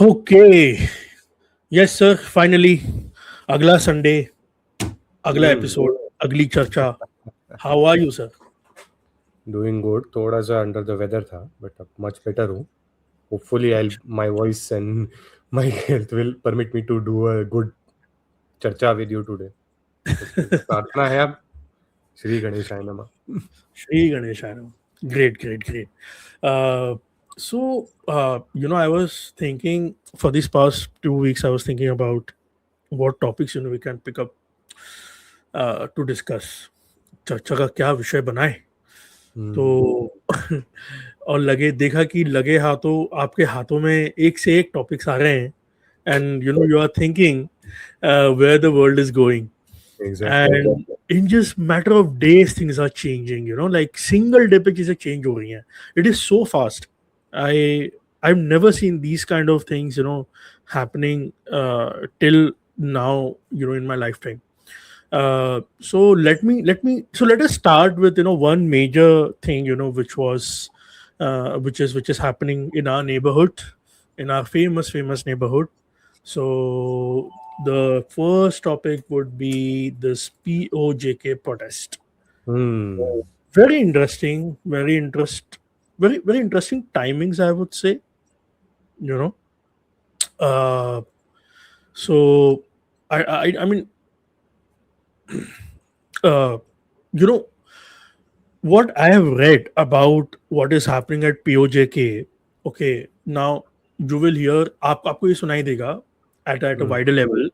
Okay. Yes, sir. Finally, अगला Sunday, अगला Hmm. Episode, अगली चर्चा. How are you, sir? Doing good. थोड़ा सा अंडर द वेदर था, बट अब मच बेटर हूँ. Hopefully, I'll my voice and my health will permit me to do a good चर्चा with you today. तो प्रार्थना है अब श्री गणेशाय नमः. Shri Ganeshanam. Great, great, great. I was thinking for these past 2 weeks, I was thinking about what topics we can pick up to discuss. चर्चा का क्या विषय बनाए तो Hmm. और देखा कि लगे हाथों आपके हाथों में एक से एक टॉपिक्स आ रहे हैं and you are thinking where the world is going, Exactly. and in just matter of days things are changing, like single day पे चीजें change हो रही हैं. It is so fast. I've never seen these kind of things happening till now, in my lifetime. Let us start with one major thing, which is happening in our neighborhood, in our famous neighborhood. So the first topic would be this POJK protest. Hmm. Very interesting, very interesting timings, I would say. You know, uh, so I mean, uh, you know what I have read about what is happening at POJK. Okay, now you will hear आपको ये सुनाई देगा at a Hmm. wider level.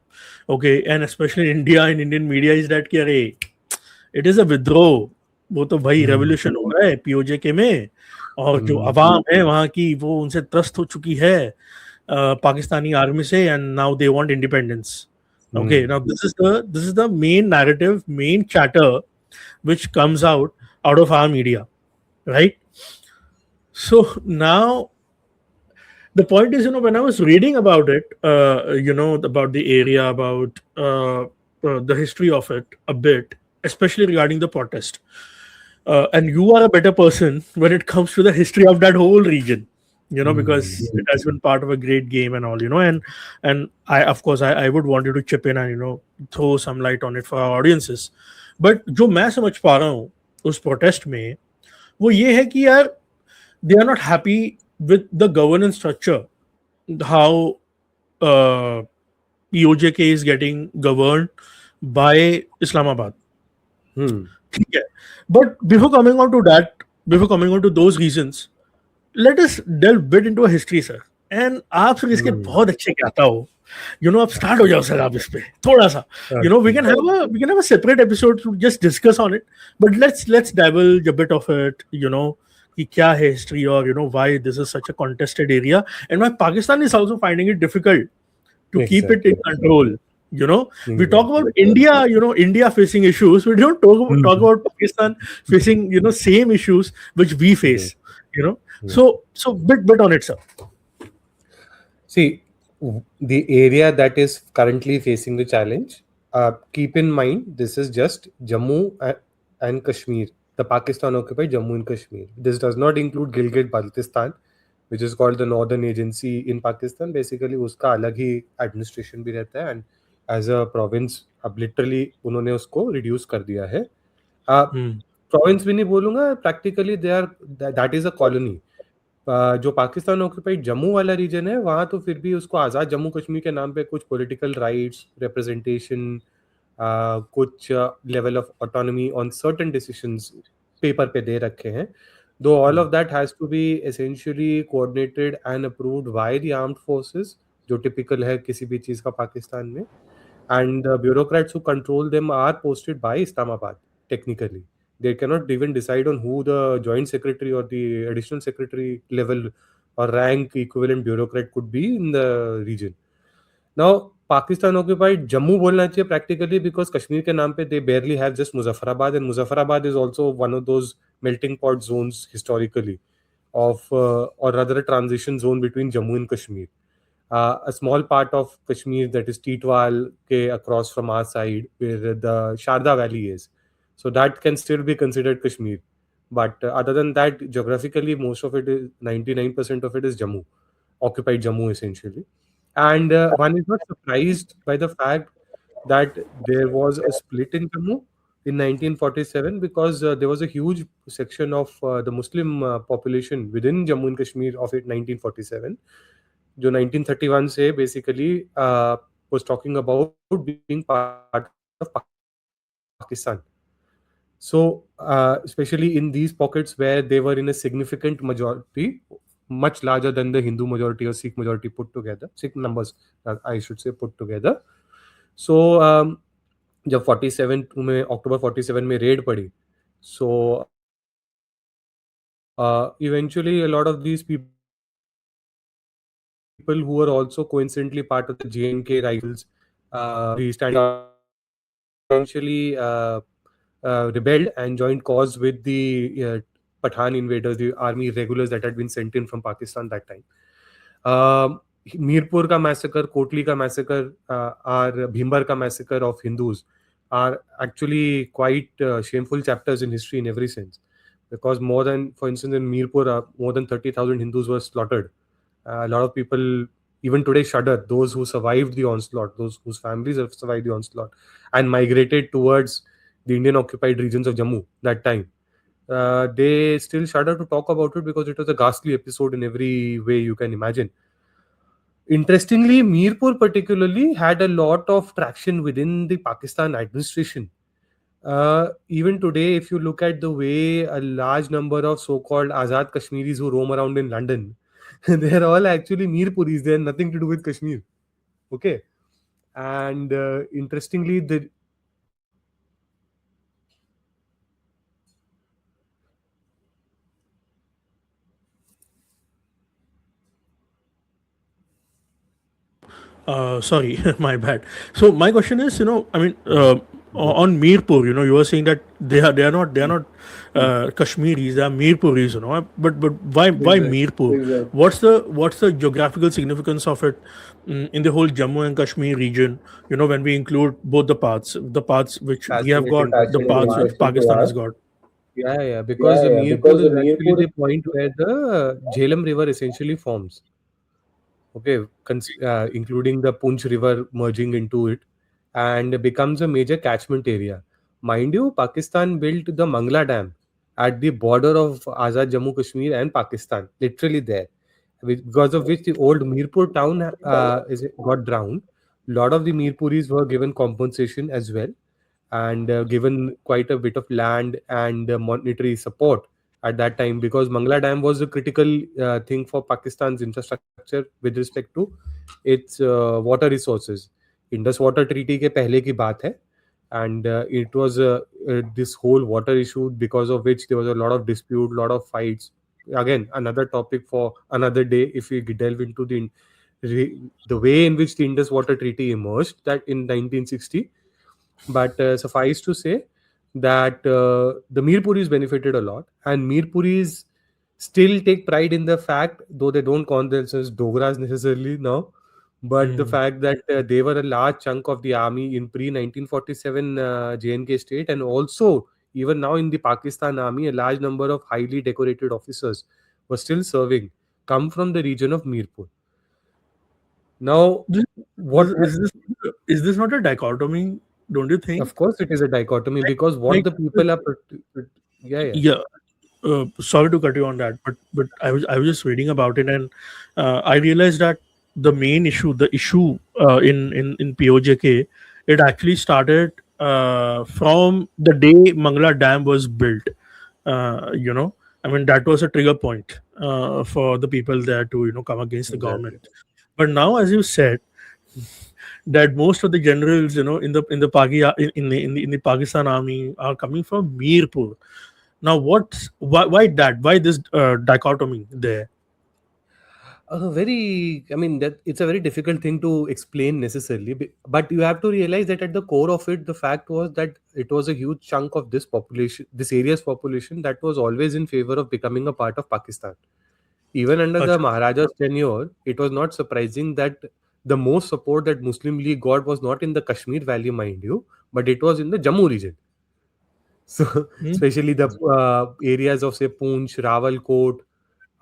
Okay, and especially in India and Indian media is that कि अरे it is अ विद्रोह. वो तो भाई Hmm. रेवोल्यूशन हो रहा है पीओजे में, और जो Hmm. अवाम है वहाँ की वो उनसे त्रस्त हो चुकी है पाकिस्तानी आर्मी से, and now they want independence. Okay, Hmm. now this is the main narrative, main chatter which comes out of our media, right? So now the point is, when I was reading about it, about the area, about the history of it a bit, especially regarding the protest. And you are a better person when it comes to the history of that whole region, Hmm. because it has been part of a great game and all, and I, of course, I would want you to chip in and throw some light on it for our audiences. But जो मैं समझ पा रहा हूँ उस protest में, वो ये है कि यार they are not happy with the governance structure, how uh, POJK is getting governed by Islamabad. Hmm. ठीक है. But before coming on to those reasons, let us delve bit into a history, sir. And आप sir इसके Hmm. बहुत अच्छे ज्ञाता हो, आप start हो जाओ सर आप इस पे थोड़ा सा. We Okay. can have a separate episode to just discuss on it, but let's divulge a bit of it, कि क्या है history, और why this is such a contested area, and why Pakistan is also finding it difficult to keep it in Exactly. control. We talk about Exactly. India, India facing issues. We don't talk Hmm. about Pakistan facing, same issues which we Hmm. face. You know, Hmm. so bit on it, sir. See, the area that is currently facing the challenge, keep in mind, this is just and Kashmir, the Pakistan occupied Jammu and Kashmir. This does not include Gilgit Baltistan, which is called the Northern Agency in Pakistan. Basically, उसका अलग ही administration भी रहता है, and as a province, अब literally उन्होंने उसको reduce कर दिया है. Hmm. Province भी नहीं बोलूँगा, practically they are that is a colony. जो पाकिस्तान ऑक्यूपाइड जम्मू वाला रीजन है वहाँ तो फिर भी उसको आज़ाद जम्मू कश्मीर के नाम पे कुछ पॉलिटिकल राइट्स रिप्रेजेंटेशन कुछ level of autonomy on certain decisions paper पे दे रखे हैं दो all of that has to be essentially coordinated and approved by the armed forces जो टिपिकल है किसी भी चीज़ का पाकिस्तान में and the bureaucrats who control them are posted by Islamabad technically. They cannot even decide on who the joint secretary or the additional secretary level or rank equivalent bureaucrat could be in the region. Now, Pakistan occupied Jammu bolna chahiye practically because Kashmir ke naam pe they barely have just Muzaffarabad, and Muzaffarabad is also one of those melting pot zones historically of or rather a transition zone between Jammu and Kashmir. A small part of Kashmir that is Titwal ke across from our side where the Sharda Valley is. So that can still be considered Kashmir. But other than that, geographically, most of it is 99% of it is Jammu. occupied Jammu essentially. And one is not surprised by the fact that there was a split in Jammu in 1947 because there was a huge section of the Muslim population within Jammu and Kashmir of it 1947 जो 1931 से basically was talking about being part of Pakistan. So, especially in these pockets where they were in a significant majority, much larger than the Hindu majority or Sikh majority put together, Sikh numbers, I should say, put together. So, जब 47 में अक्टूबर 47 में red पड़ी, so eventually a lot of these people who were also coincidentally part of the JNK rifles, eventually rebelled and joined cause with the Pathan invaders, the army regulars that had been sent in from Pakistan that time. Mirpur ka massacre, Kotli ka massacre, or Bhimbar ka massacre of Hindus are actually quite shameful chapters in history in every sense. Because more than, for instance, in Mirpur, more than 30,000 Hindus were slaughtered. A lot of people even today shudder, those who survived the onslaught, those whose families have survived the onslaught and migrated towards the Indian occupied regions of Jammu that time. They still shudder to talk about it because it was a ghastly episode in every way you can imagine. Interestingly, Mirpur particularly had a lot of traction within the Pakistan administration. Even today, if you look at the way a large number of so-called Azad Kashmiris who roam around in London, they're all actually Mirpuris. They have nothing to do with Kashmir. Okay. And interestingly, Sorry, my bad. So my question is, I mean, on Mirpur, you were saying that they are not Kashmiris, they are Mirpuris, But why Exactly. Mirpur? What's the geographical significance of it in the whole Jammu and Kashmir region? When we include both the parts which we have got, the Fascinating parts which question to Pakistan has ask. got. Yeah, because the Mirpur is actually the point where the Jhelum River essentially forms. Okay, including the Punch River merging into it, and becomes a major catchment area. Mind you, Pakistan built the Mangla Dam at the border of Azad Jammu Kashmir and Pakistan, literally there, because of which the old Mirpur town got drowned. A lot of the Mirpuris were given compensation as well, and given quite a bit of land and monetary support at that time, because Mangla Dam was a critical thing for Pakistan's infrastructure with respect to its water resources. Indus Water Treaty के पहले की बात है, and it was this whole water issue because of which there was a lot of dispute, lot of fights. Again, another topic for another day if we delve into the way in which the Indus Water Treaty emerged that in 1960. But suffice to say that the Mirpuris benefited a lot, and Mirpuris still take pride in the fact, though they don't call themselves Dogras necessarily now, but the fact that they were a large chunk of the army in pre 1947 JNK state, and also even now in the Pakistan army, a large number of highly decorated officers were still serving, come from the region of Mirpur. Now, This, what is this not a dichotomy? Don't you think? of course it is a dichotomy, because what Like, the people are yeah. yeah. Sorry to cut you on that, but I was just reading about it, and I realized that the issue in POJK, it actually started from the day Mangla Dam was built. I mean, that was a trigger point for the people there to come against the Exactly. government. But now, as you said, that most of the generals, in the Pakistan army are coming from Mirpur. Now, why that? Why this dichotomy there? I mean, that it's a very difficult thing to explain necessarily, but you have to realize that at the core of it, the fact was that it was a huge chunk of this population, this area's population, that was always in favor of becoming a part of Pakistan. Even under the Acha. Maharaja's tenure, it was not surprising that the most support that Muslim League got was not in the Kashmir Valley, mind you, but it was in the Jammu region. So, Hmm? especially the areas of, say, Poonch, Rawalkot,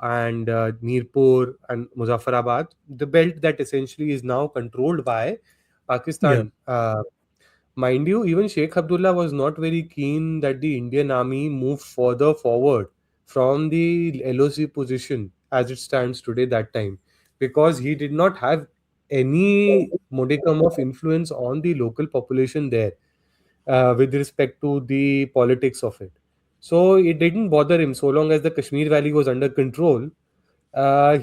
and Mirpur and Muzaffarabad, the belt that essentially is now controlled by Yeah. Pakistan. Mind you, even Sheikh Abdullah was not very keen that the Indian army move further forward from the LOC position as it stands today that time, because he did not have any modicum of influence on the local population there with respect to the politics of it. So it didn't bother him so long as the Kashmir Valley was under control.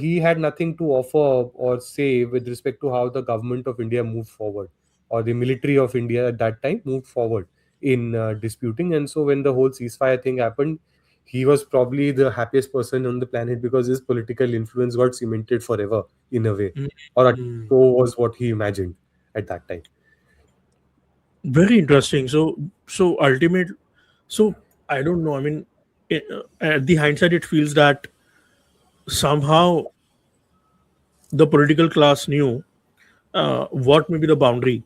He had nothing to offer or say with respect to how the government of India moved forward, or the military of India at that time moved forward in disputing. And so when the whole ceasefire thing happened, he was probably the happiest person on the planet, because his political influence got cemented forever in a way, or at least Mm. so was what he imagined at that time. Very interesting. So ultimate. So I don't know. I mean, at the hindsight, it feels that somehow the political class knew what may be the boundary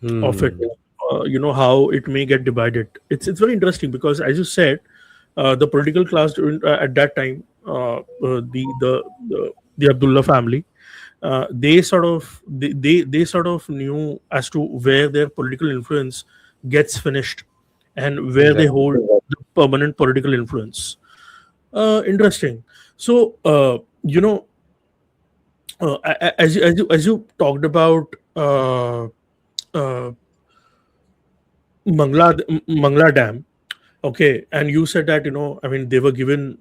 of it. Hmm. How it may get divided. It's very interesting because, as you said, the political class during, at that time, the Abdullah family, they sort of knew as to where their political influence gets finished and where they Exactly. hold the permanent political influence. Interesting. So, as you talked about uh, Mangla Dam, okay, and you said that I mean they were given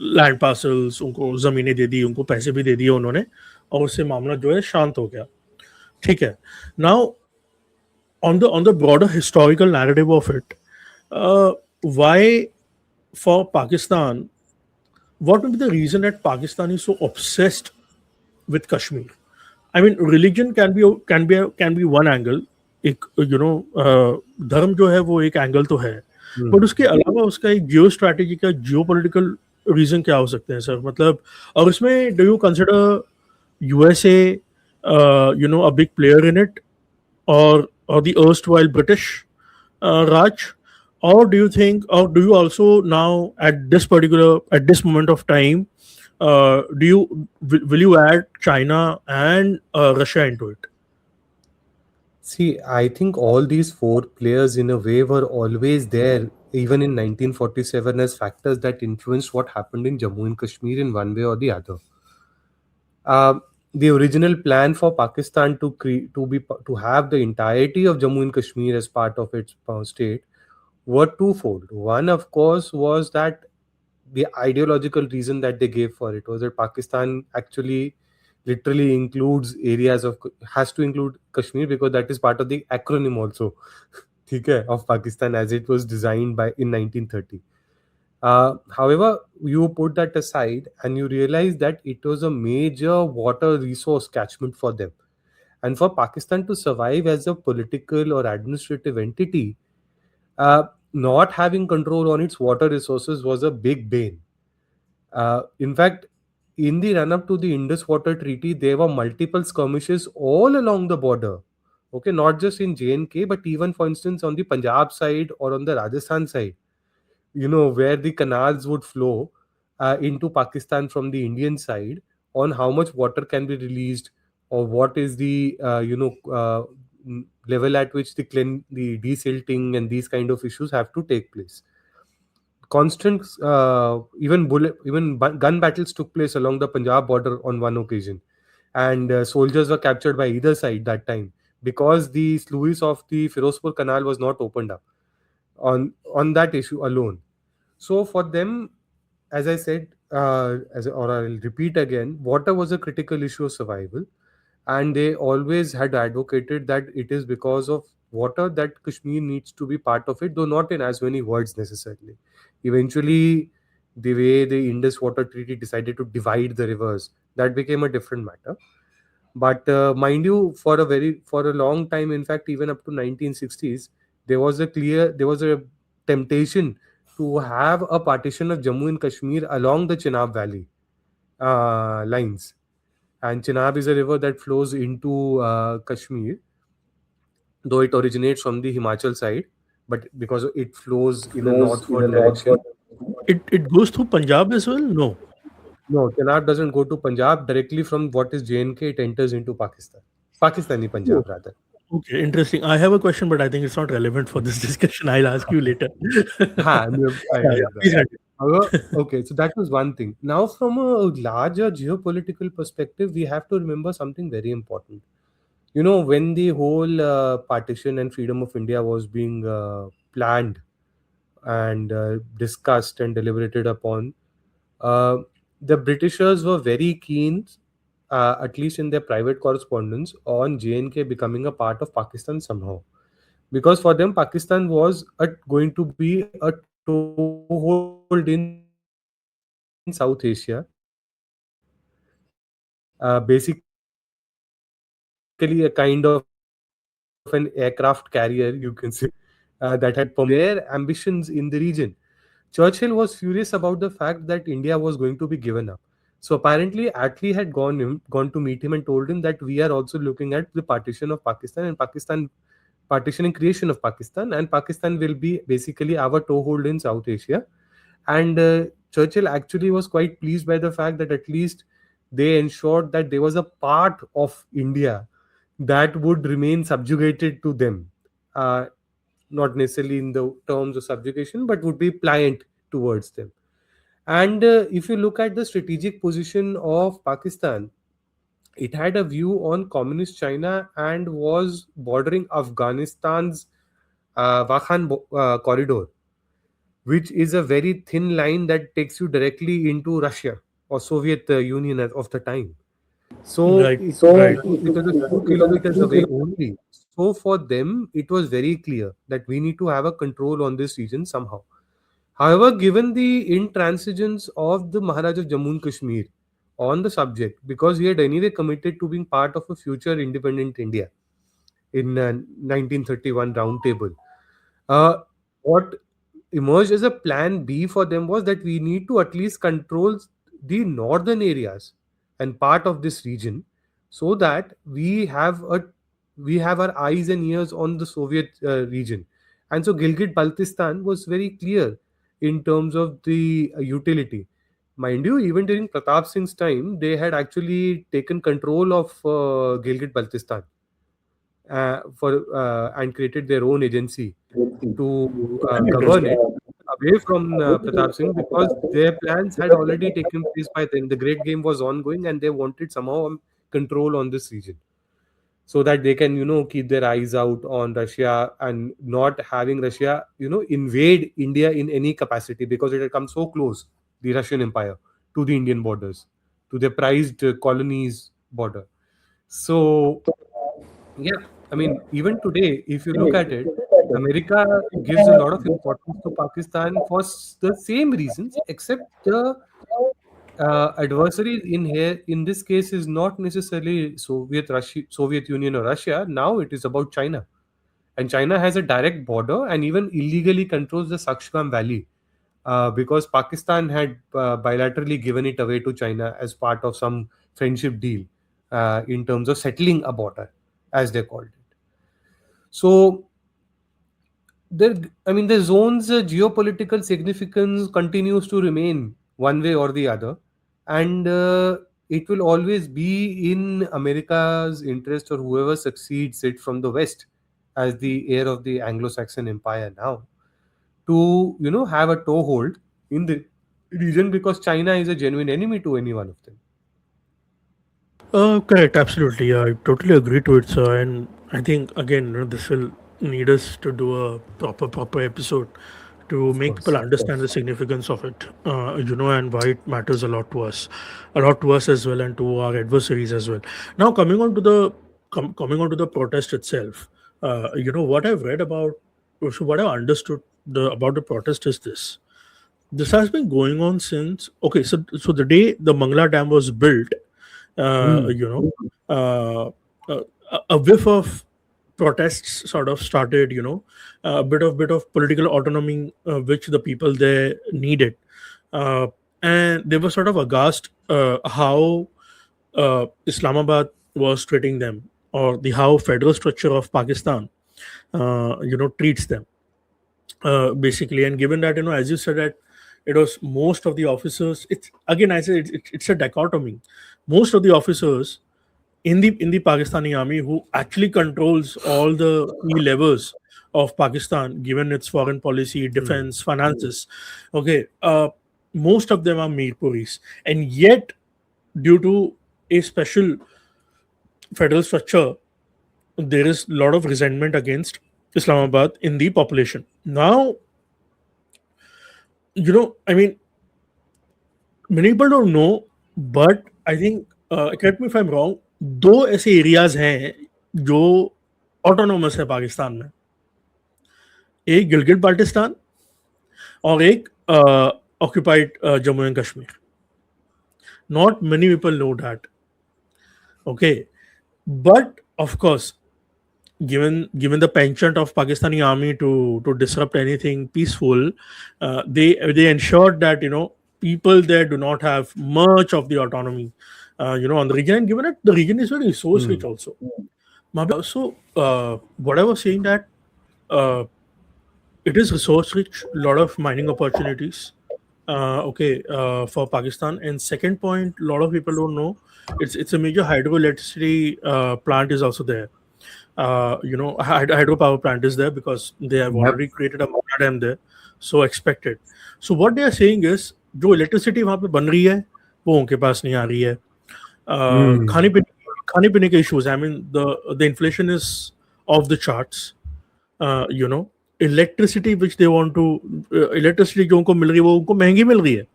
land parcels उनको ज़मीनें दे दी उनको पैसे भी दे दिए उन्होंने और उससे मामला जो है शांत हो गया ठीक है now on the broader historical narrative of it why for Pakistan what would be the reason that Pakistan is so obsessed with Kashmir I mean religion can be one angle एक धर्म जो है वो एक एंगल तो है but Hmm. उसके अलावा उसका एक जियो स्ट्रैटेजी का जियो पोलिटिकल रीजन क्या हो सकते हैं सर मतलब और उसमें do you consider USA a big player in it or the erstwhile British Raj or do you think or do you also now at this moment of time will you add China and Russia into it? See, I think all these four players, in a way, were always there, even in 1947, as factors that influenced what happened in Jammu and Kashmir in one way or the other. The original plan for Pakistan to have the entirety of Jammu and Kashmir as part of its state were twofold. One, of course, was that the ideological reason that they gave for it was that Pakistan actually literally includes areas of has to include Kashmir, because that is part of the acronym also ठीक है, of Pakistan as it was designed by in 1930. However, you put that aside and you realize that it was a major water resource catchment for them. And for Pakistan to survive as a political or administrative entity, not having control on its water resources was a big bane. In fact, in the run up to the Indus Water Treaty, there were multiple skirmishes all along the border. Okay, not just in J&K, but even, for instance, on the Punjab side or on the Rajasthan side, where the canals would flow into Pakistan from the Indian side, on how much water can be released, or what is the level at which the desilting and these kind of issues have to take place. Constant, gun battles took place along the Punjab border on one occasion, and soldiers were captured by either side that time, because the sluice of the Firozpur Canal was not opened up on that issue alone. So for them, as I said, or I'll repeat again, water was a critical issue of survival, and they always had advocated that it is because of water that Kashmir needs to be part of it, though not in as many words necessarily. Eventually, the way the Indus Water Treaty decided to divide the rivers, that became a different matter. But mind you, for a long time, in fact, even up to 1960s, there was a temptation to have a partition of Jammu and Kashmir along the Chenab Valley lines. And Chenab is a river that flows into Kashmir, though it originates from the Himachal side, but because it flows in a northward direction. it goes through Punjab as well? No. No, Chenab doesn't go to Punjab directly from what is J&K. It enters into Pakistan, Pakistani Punjab rather. Okay, interesting. I have a question, but I think it's not relevant for this discussion. I'll ask you later. I Yeah, get that. please continue. However, okay, so that was one thing. Now, from a larger geopolitical perspective, we have to remember something very important. You know, when the whole partition and freedom of India was being planned and discussed and deliberated upon, uh, the Britishers were very keen, at least in their private correspondence, on J&K becoming a part of Pakistan somehow. Because for them, Pakistan was going to be a toehold in South Asia, basically a kind of an aircraft carrier, you can say, that had permitted their ambitions in the region. Churchill was furious about the fact that India was going to be given up. So apparently, Attlee had gone to meet him and told him that we are also looking at the partition of Pakistan and partitioning creation of Pakistan, and Pakistan will be basically our toehold in South Asia. And Churchill actually was quite pleased by the fact that at least they ensured that there was a part of India that would remain subjugated to them. Not necessarily in the terms of subjugation, but would be pliant towards them. And if you look at the strategic position of Pakistan, it had a view on communist China and was bordering Afghanistan's corridor, which is a very thin line that takes you directly into Russia or Soviet Union of the time. So Right, right. it was a few kilometers away only. So for them, it was very clear that we need to have a control on this region somehow. However, given the intransigence of the Maharaj of Jammu and Kashmir on the subject, because he had anyway committed to being part of a future independent India in 1931 round table, uh, what emerged as a plan B for them was that we need to at least control the northern areas and part of this region, so that we have our eyes and ears on the Soviet region. And so Gilgit Baltistan was very clear in terms of the utility. Mind you, even during Pratap Singh's time, they had actually taken control of Gilgit Baltistan for and created their own agency to govern Interesting. it away from Pratap Singh, because their plans had already taken place by then. The Great Game was ongoing, and they wanted somehow control on this region, so that they can, keep their eyes out on Russia and not having Russia, invade India in any capacity, because it had come so close, the Russian Empire, to the Indian borders, to their prized colonies border. So yeah, I mean, even today, if you look at it, America gives a lot of importance to Pakistan for the same reasons, except the adversary in here, in this case, is not necessarily Soviet Union or Russia. Now it is about China, and China has a direct border and even illegally controls the Sakshgam Valley, because Pakistan had bilaterally given it away to China as part of some friendship deal, in terms of settling a border, as they called it. So the zone's geopolitical significance continues to remain one way or the other, and it will always be in America's interest, or whoever succeeds it from the West as the heir of the Anglo-Saxon Empire now, to have a toehold in the region, because China is a genuine enemy to any one of them. Correct, absolutely. I totally agree to it, sir. And I think again, this will need us to do a proper episode to Of make people course. understand the significance of it. And why it matters a lot to us as well, and to our adversaries as well. Now, coming on to the protest itself, what I've read about, so what I've understood about the protest is this. This has been going on since, okay, so the day the Mangla Dam was built, uh, Hmm. you know, uh, uh, a whiff of protests sort of started. A bit of political autonomy, which the people there needed, uh, and they were sort of aghast how Islamabad was treating them, or the how federal structure of Pakistan, treats them, basically. And given that, as you said, that it was most of the officers. It's again, I say it's a dichotomy. Most of the officers in the Pakistani army who actually controls all the key levels of Pakistan, given its foreign policy, defense, finances. Okay, most of them are Mirpuris, and yet due to a special federal structure, there is a lot of resentment against Islamabad in the population. Now, I mean, many people don't know, but I think, correct me if I'm wrong, दो ऐसे areas हैं जो autonomous है पाकिस्तान में. एक गिलगिट बाल्टिस्तान और एक occupied Jammu and Kashmir. Not many people know that. Okay, but of course, given the penchant of Pakistani army to disrupt anything peaceful, they ensured that people there do not have much of the autonomy, on the region. And given that the region is very resource rich also. So what I was saying that it is resource rich, a lot of mining opportunities. For Pakistan. And second point, a lot of people don't know, it's a major hydroelectricity plant is also there. Hydropower plant is there because they have already created a Mona dam there, so expected. So what they are saying is, जो electricity वहाँ पे बन रही है वो उनके पास नहीं आ रही है. खाने पीने के issues. I mean, the inflation is off the charts. Electricity which they want to electricity जो उनको मिल रही है वो उनको महंगी मिल रही है.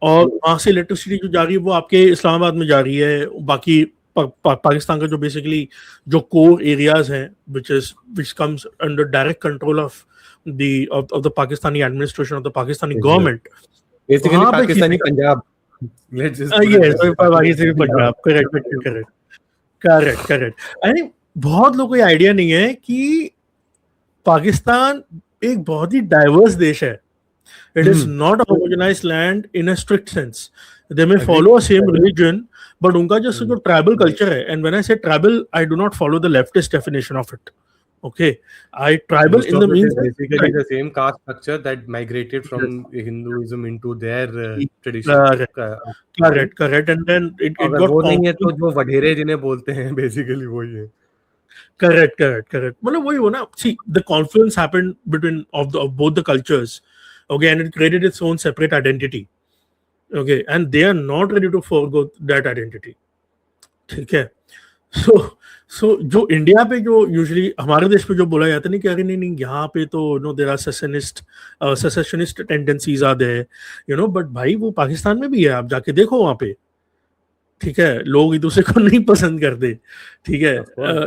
और वहां से इलेक्ट्रिसिटी जो जा रही है वो आपके इस्लामाबाद में जा रही है. बाकी पाकिस्तान का जो बेसिकली जो कोर एरियाज हैं which comes under direct control of the Pakistani administration, of the Pakistani government. Basically Pakistani Punjab. Yes, Pakistani Punjab. Correct. I think बहुत लोगों को ये आइडिया नहीं है कि पाकिस्तान एक बहुत ही डाइवर्स देश है. It is not a homogenized land in a strict sense. They may follow a same religion, but उनका जो tribal culture है, and when I say tribal, I do not follow the leftist definition of it. Okay, tribal in the means basically the same caste structure that migrated from Hinduism into their tradition. Correct, and then it got. वो नहीं है तो जो वढेरे जिन्हें बोलते हैं basically वही है. Correct. मतलब वही हो ना. See, the confluence happened between of both the cultures. Okay, and it created its own separate identity. Okay, and they are not ready to forego that identity. ठीक है. So जो इंडिया पे जो यूजुअली हमारे देश पे जो बोला जाता है नहीं कि अरे नहीं यहाँ पे तो there are secessionist tendencies are there, but भाई वो पाकिस्तान में भी है. आप जाके देखो वहाँ पे. ठीक है, लोग एक दूसरे को नहीं पसंद करते. ठीक है,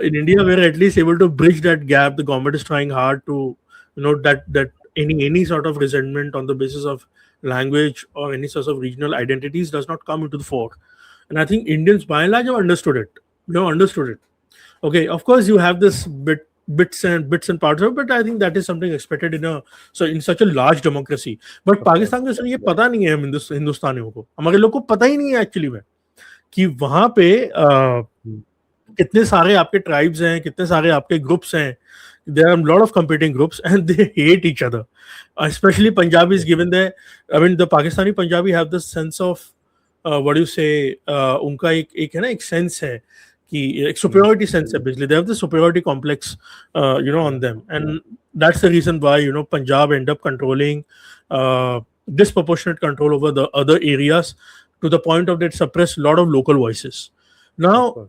in India we are at least able to bridge that gap. The government is trying hard to that any sort of resentment on the basis of language or any sort of regional identities does not come into the fore. And I think Indians by and large have understood it. Okay, of course you have this bits and parts of it, but I think that is something expected in such a large democracy. But Pakistan के sir ये पता नहीं है हम हिंदुस्तानियों को, हमारे लोग को पता ही नहीं है एक्चुअली में कि वहां पे कितने सारे आपके ट्राइब्स हैं, कितने सारे आपके ग्रुप्स हैं. There are a lot of competing groups and they hate each other, especially Punjabis, given the Pakistani Punjabi have this sense of what do you say, उनका एक sense है कि एक superiority sense है. Basically they have the superiority complex on them, and that's the reason why Punjab end up controlling disproportionate control over the other areas to the point of that suppress a lot of local voices. Now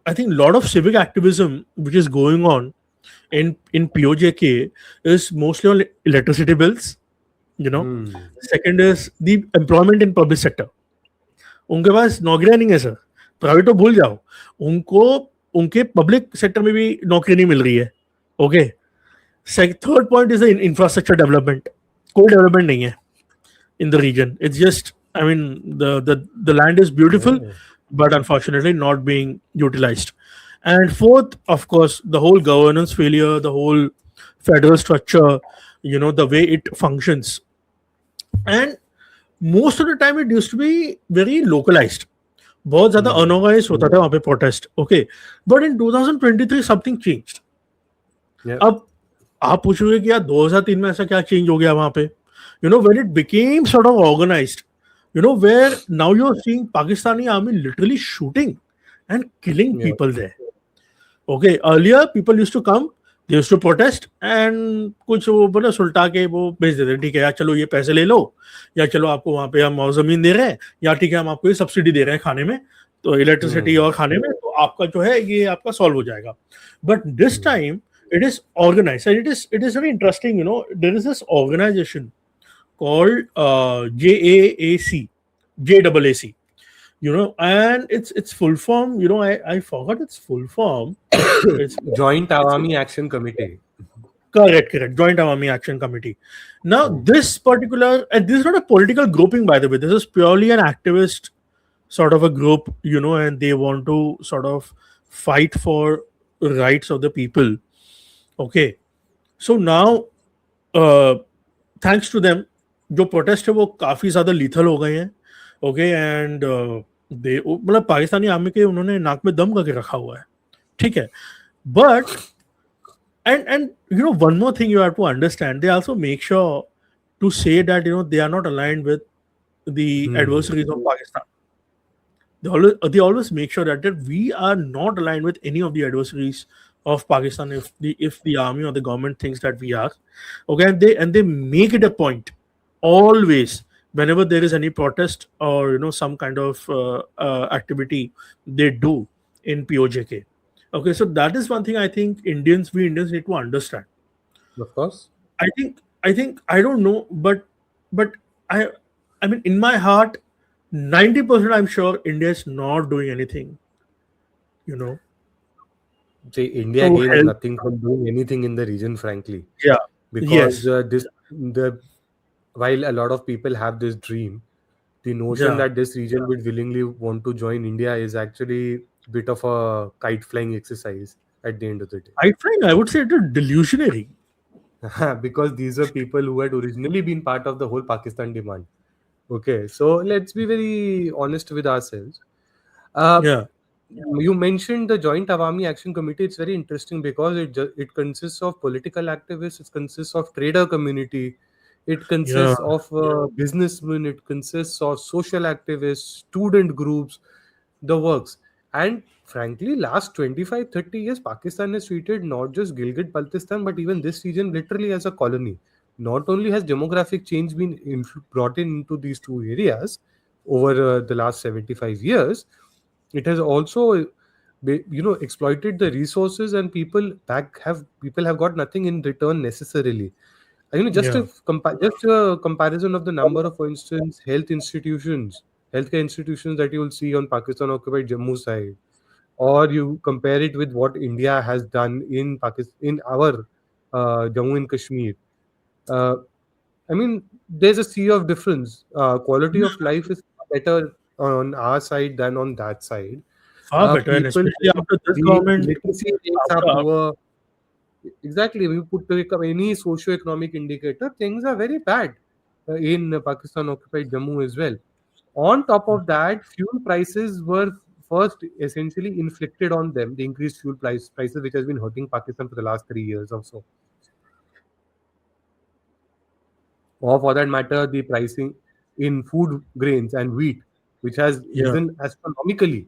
I think a lot of civic activism which is going on in POJK is mostly on electricity bills. Second is the employment in public sector. उनके पास नौकरियां नहीं है sir. Private तो भूल जाओ, उनको उनके public sector में भी नौकरी नहीं मिल रही है. Okay, third point is the infrastructure development. कोई डेवलपमेंट नहीं है in the region. It's just, I mean, the land is beautiful, but unfortunately not being utilized. And fourth, of course, the whole governance failure, the whole federal structure, the way it functions. And most of the time it used to be very localized. बहुत ज़्यादा unorganized होता था वहाँ पे protest. Okay, but in 2023 something changed. अब आप पूछोगे कि यार 2003 में ऐसा क्या चेंज हो गया वहां पे, when it became sort of organised, where now you're seeing Pakistani army literally shooting and killing Yeah. people there. Okay, earlier people used to come, they used to protest and कुछ वो बोले सुलटा के वो भेज देते, ठीक है यार चलो ये पैसे ले लो, या चलो आपको वहां पे हम जमीन दे रहे हैं, या ठीक है हम आपको ये सब्सिडी दे रहे हैं खाने में, तो इलेक्ट्रिसिटी और खाने में, तो आपका जो है ये आपका सॉल्व हो जाएगा. But this time it is organized and it is very interesting. There is this organization called JAAC, JAAC, and its full form, I forgot its full form. It's Joint Awami Action Committee. correct, Joint Awami Action Committee. Now this particular, and this is not a political grouping, by the way, this is purely an activist sort of a group, and they want to sort of fight for rights of the people. Okay, so now thanks to them, जो protest है वो काफी ज्यादा lethal हो गए हैं. Okay, and they मतलब Pakistani army के उन्होंने नाक में दम करके रखा हुआ है, ठीक है. But and one more thing you have to understand, they also make sure to say that they are not aligned with the adversaries of Pakistan. They always make sure that we are not aligned with any of the adversaries of Pakistan if the army or the government thinks that we are. Okay, and they make it a point always whenever there is any protest or some kind of activity they do in POJK. Okay, so that is one thing I think we Indians need to understand. Of course. I think I don't know, but I mean in my heart, 90% I'm sure India is not doing anything. See, India to gains help. nothing from doing anything in the region, frankly. Yeah. Because Yes. while a lot of people have this dream, the notion Yeah. that this region would willingly want to join India is actually a bit of a kite flying exercise at the end of the day. I would say it is delusionary. Because these are people who had originally been part of the whole Pakistan demand. Okay, so let's be very honest with ourselves. Yeah. You mentioned the Joint Awami Action Committee. It's very interesting because it consists of political activists, it consists of trader community, it consists of businessmen, it consists of social activists, student groups, the works. And frankly, last 25-30 years, Pakistan has treated not just Gilgit-Baltistan, but even this region literally as a colony. Not only has demographic change been brought into these two areas over the last 75 years, it has also exploited the resources, and people have got nothing in return necessarily. Just a comparison of the number of, for instance, healthcare institutions that you will see on Pakistan occupied Jammu side, or you compare it with what India has done in Pakistan, in our Jammu and Kashmir. There's a sea of difference. Quality of life is better on our side than on that side. Far better, and especially after this government. Literacy rates are poor. Exactly. We put any socio-economic indicator, things are very bad in Pakistan occupied Jammu as well. On top of that, fuel prices were first essentially inflicted on them. The increased fuel prices, which has been hurting Pakistan for the last 3 years or so. Or for that matter, the pricing in food grains and wheat, which has risen astronomically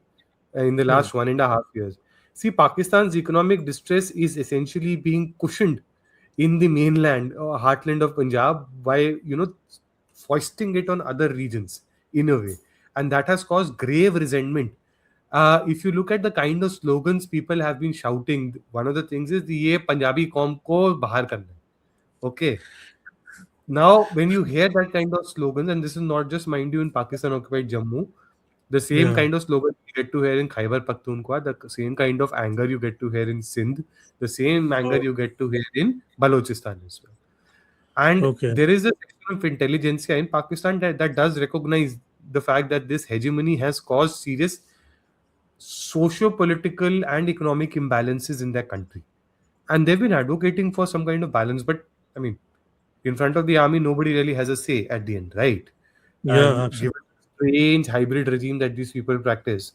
in the last 1.5 years. See, Pakistan's economic distress is essentially being cushioned in the mainland or heartland of Punjab by foisting it on other regions in a way, and that has caused grave resentment. If you look at the kind of slogans people have been shouting, one of the things is "Ye Punjabi kaum ko bahar karna." Okay. Now, when you hear that kind of slogans, and this is not just, mind you, in Pakistan occupied Jammu, the same kind of slogan you get to hear in Khyber Pakhtunkhwa, the same kind of anger you get to hear in Sindh, the same anger you get to hear in Balochistan as well. And there is a section of intelligentsia in Pakistan that does recognize the fact that this hegemony has caused serious socio-political and economic imbalances in their country. And they've been advocating for some kind of balance, but I mean, in front of the army, nobody really has a say at the end, right? Yeah, and given the strange hybrid regime that these people practice,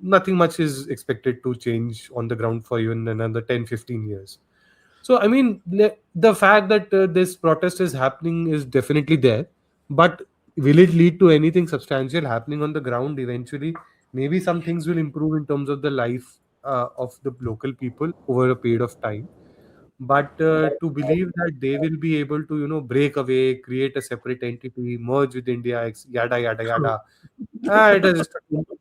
nothing much is expected to change on the ground for even another 10-15 years. So I mean, the fact that this protest is happening is definitely there, but will it lead to anything substantial happening on the ground eventually? Maybe some things will improve in terms of the life of the local people over a period of time. But to believe that they will be able to, break away, create a separate entity, merge with India, yada yada yada, it is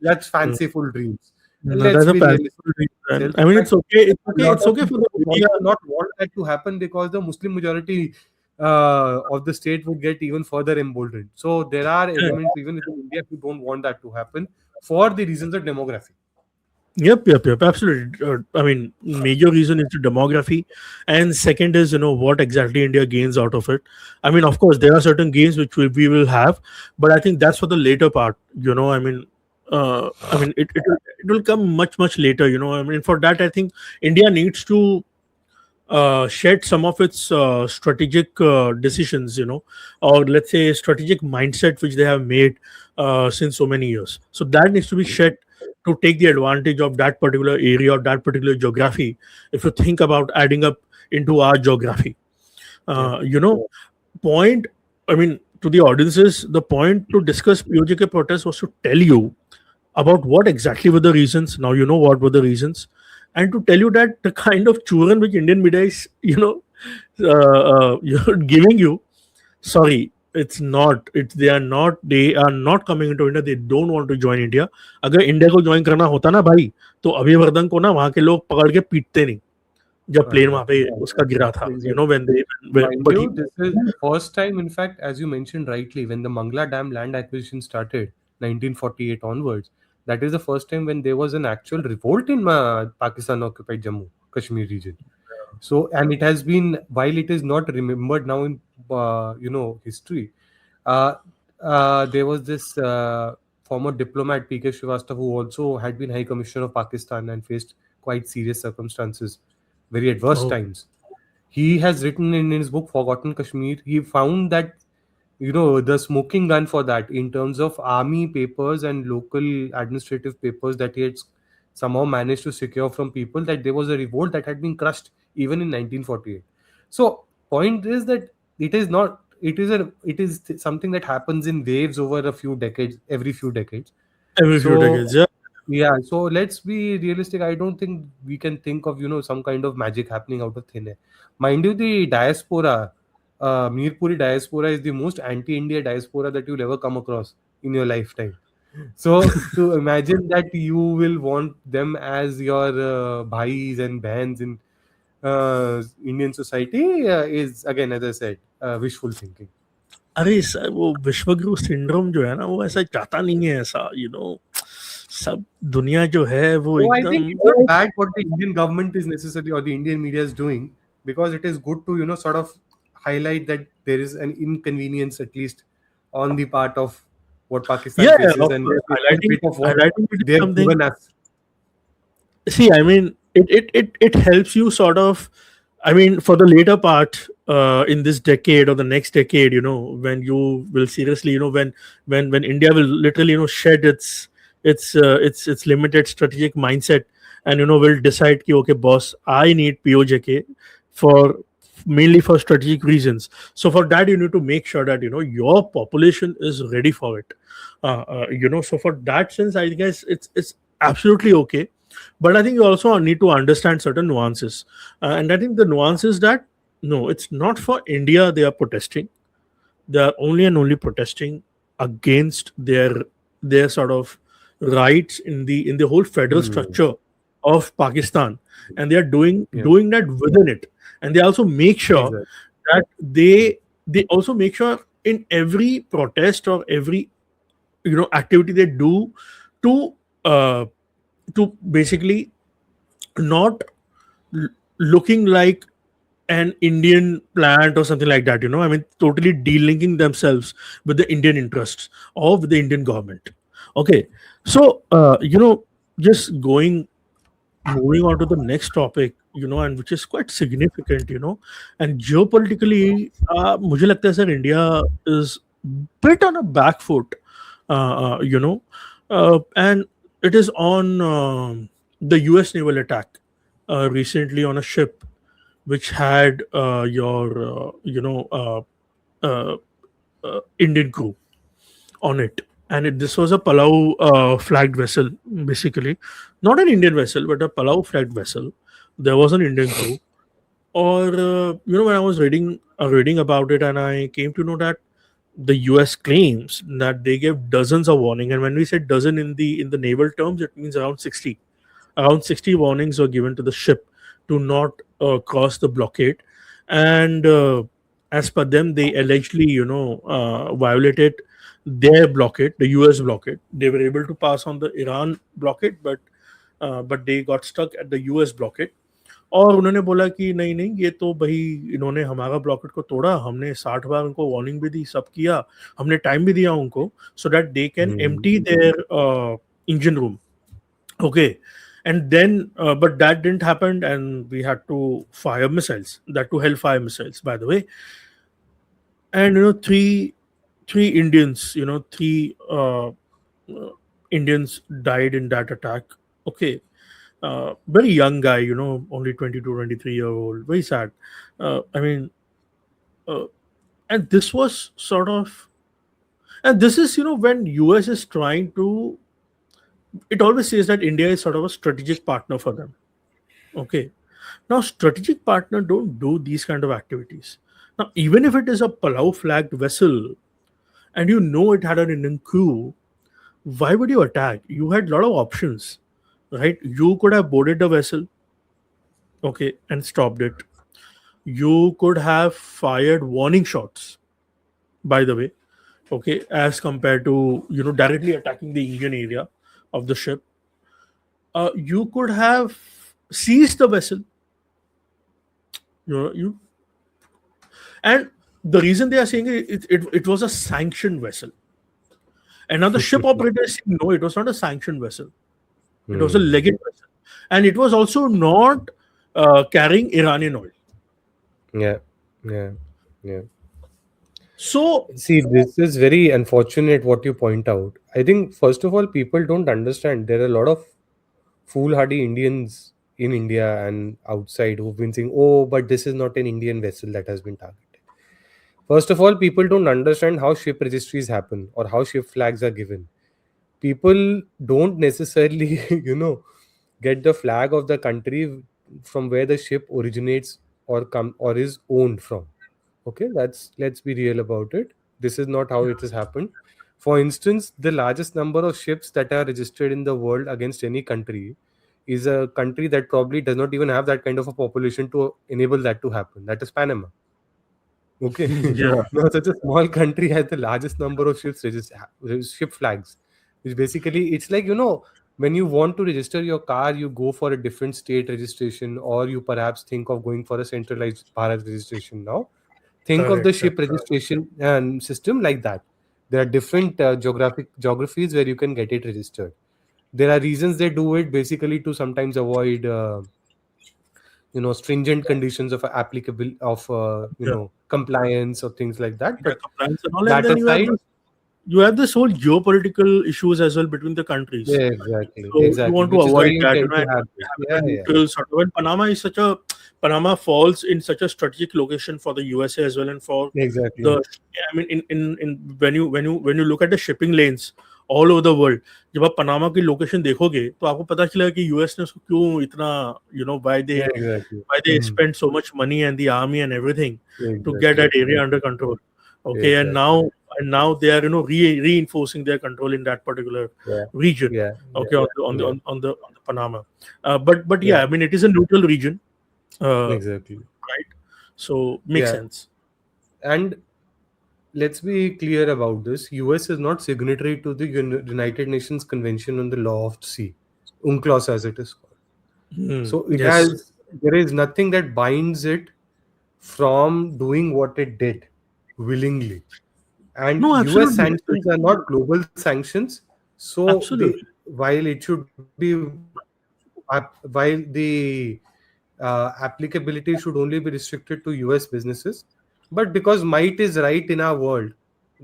that's Mm. fanciful dreams. No, Let's that's a be realistic fanciful reason. itself. I mean, But it's okay. It's a okay. lot It's of okay for people the would media. also not want that to happen because the Muslim majority of the state would get even further emboldened. So there are Yeah. elements even in India who don't want that to happen for the reasons of demography. Yep. Absolutely. I mean, major reason is the demography, and second is what exactly India gains out of it. I mean, of course, there are certain gains which we will have, but I think that's for the later part. It will come much later. I mean, for that, I think India needs to shed some of its strategic decisions, or let's say strategic mindset which they have made since so many years. So that needs to be shed to take the advantage of that particular area or that particular geography. If you think about adding up into our geography, Yeah. uh, you know, point. I mean, to the audiences, the point to discuss POJK protest was to tell you about what exactly were the reasons. Now you know what were the reasons, and to tell you that the kind of churn which Indian media is, giving you. Sorry, it's not. It's they are not. They are not coming into India. They don't want to join India. अगर India को join करना होता ना भाई, तो अभिवर्धन को ना वहाँ के लोग पकड़ के पीटते नहीं जब प्लेन वहाँ पे उसका गिरा था. Exactly. When they, Mind but he, you, this is the first time, in fact, as you mentioned rightly, when the Mangla Dam land acquisition started, 1948 onwards, that is the first time when there was an actual revolt in Pakistan occupied Jammu, Kashmir region. So, and it has been, while it is not remembered now in, history, uh, there was this former diplomat P.K. Srivastava who also had been High Commissioner of Pakistan and faced quite serious circumstances, very adverse oh, times. He has written in his book Forgotten Kashmir, he found that the smoking gun for that in terms of army papers and local administrative papers that he had somehow managed to secure from people, that there was a revolt that had been crushed even in 1948. So point is that it is not it is something that happens in waves over a few decades, every few decades. every few So decades, yeah. yeah, so let's be realistic. I don't think we can think of some kind of magic happening out of thin air. Mind you, the diaspora, Mirpuri diaspora is the most anti-India diaspora that you'll ever come across in your lifetime. So to imagine that you will want them as your bhais and bahns in Indian society is, again, as I said, wishful thinking. अरे sir, वो विश्वगुरु syndrome जो है ना, वो ऐसा चाहता नहीं है, ऐसा सब दुनिया जो है वो So I think एकदम. it's not bad what the Indian government is necessarily or the Indian media is doing, because it is good to sort of highlight that there is an inconvenience at least on the part of what Pakistan Yeah, faces, of and course. they're taking a bit of what Highlighting it is they've something. given us. See, I mean, it helps you sort of. I mean, for the later part in this decade or the next decade, when you will seriously, when India will literally, shed its limited strategic mindset, and will decide, ki, okay, boss, I need POJK for mainly for strategic reasons. So for that, you need to make sure that your population is ready for it. So for that sense, I guess it's absolutely okay, but I think you also need to understand certain nuances, and I think the nuance is that no, it's not for India they are protesting. They are only and only protesting against their sort of rights in the whole federal Hmm. structure of Pakistan, and they are doing Yeah, doing that within it, and they also make sure exactly. that they also make sure in every protest or every activity they do to uh, to basically not l- looking like an Indian plant or something like that. I mean, totally delinking themselves with the Indian interests or with the Indian government. Okay, so just moving on to the next topic, and which is quite significant, and geopolitically, मुझे लगता है sir, India is bit on a back foot, and it is on the US naval attack recently on a ship. which had Indian crew on it. And this was a Palau flagged vessel, basically. Not an Indian vessel, but a Palau flagged vessel. There was an Indian crew. Or, when I was reading about it, and I came to know that the US claims that they gave dozens of warning. And when we said dozen in the naval terms, it means around 60. Around 60 warnings were given to the ship to not cross the blockade. And as per them, they allegedly, violated their blockade, the US blockade. They were able to pass on the Iran blockade, but they got stuck at the US blockade. और उन्होंने बोला कि नहीं नहीं, ये तो भाई इन्होंने हमारा ब्लॉकेट को तोड़ा, हमने 60 बार उनको वार्निंग भी दी, सब किया, हमने टाइम भी दिया उनको, so that they can empty their engine room. Okay. And then but that didn't happen, and we had to fire missiles, that to hellfire missiles, by the way. And three Indians, three Indians died in that attack. Okay. Very young guy, only 22, 23-year old, very sad. I mean, and this was sort of, and this is, when US is trying to, it always says that India is sort of a strategic partner for them. Okay. Now, strategic partner don't do these kind of activities. Now, even if it is a Palau flagged vessel and it had an Indian crew, why would you attack? You had a lot of options, right? You could have boarded the vessel, okay, and stopped it. You could have fired warning shots, by the way, okay, as compared to, directly attacking the engine area of the ship. You could have seized the vessel. And the reason they are saying it was a sanctioned vessel. And now the ship operator is saying, no, it was not a sanctioned vessel. It was a legate vessel. And it was also not carrying Iranian oil. Yeah. So, See, this is very unfortunate what you point out. I think, first of all, people don't understand. There are a lot of foolhardy Indians in India and outside who've been saying, oh, but this is not an Indian vessel that has been targeted. First of all, people don't understand how ship registries happen or how ship flags are given. People don't necessarily, get the flag of the country from where the ship originates or is owned from. Okay, let's be real about it. This is not how it has happened. For instance, the largest number of ships that are registered in the world against any country is a country that probably does not even have that kind of a population to enable that to happen. That is Panama. Okay. yeah. Now, such a small country has the largest number of ship flags, which basically, it's like, when you want to register your car, you go for a different state registration, or you perhaps think of going for a centralized Bharat registration now. Think of the ship registration system like that. There are different geographies where you can get it registered. There are reasons they do it, basically to sometimes avoid stringent conditions of applicable of compliance or things like that. But compliance and all, that and then aside, you have this whole geopolitical issues as well between the countries. yeah, exactly. So you want to Which is why avoid you that, tend to have have a neutral sort of. And Panama falls in such a strategic location for the USA as well, and for exactly. I mean, in when you look at the shipping lanes all over the world, जब आप Panama की location देखोगे तो आपको पता चलेगा कि US ने उसको क्यों इतना why they spend so much money and the army and everything to get that area under control. Okay, and now they are reinforcing their control in that particular region. Okay, on the Panama. But yeah, I mean, it is a neutral region. Exactly. Right. So makes sense. And let's be clear about this. US is not signatory to the United Nations Convention on the Law of the Sea, UNCLOS as it is called. So there is nothing that binds it from doing what it did willingly. And US sanctions are not global sanctions. So while it should be, while the applicability should only be restricted to US businesses, but because might is right in our world,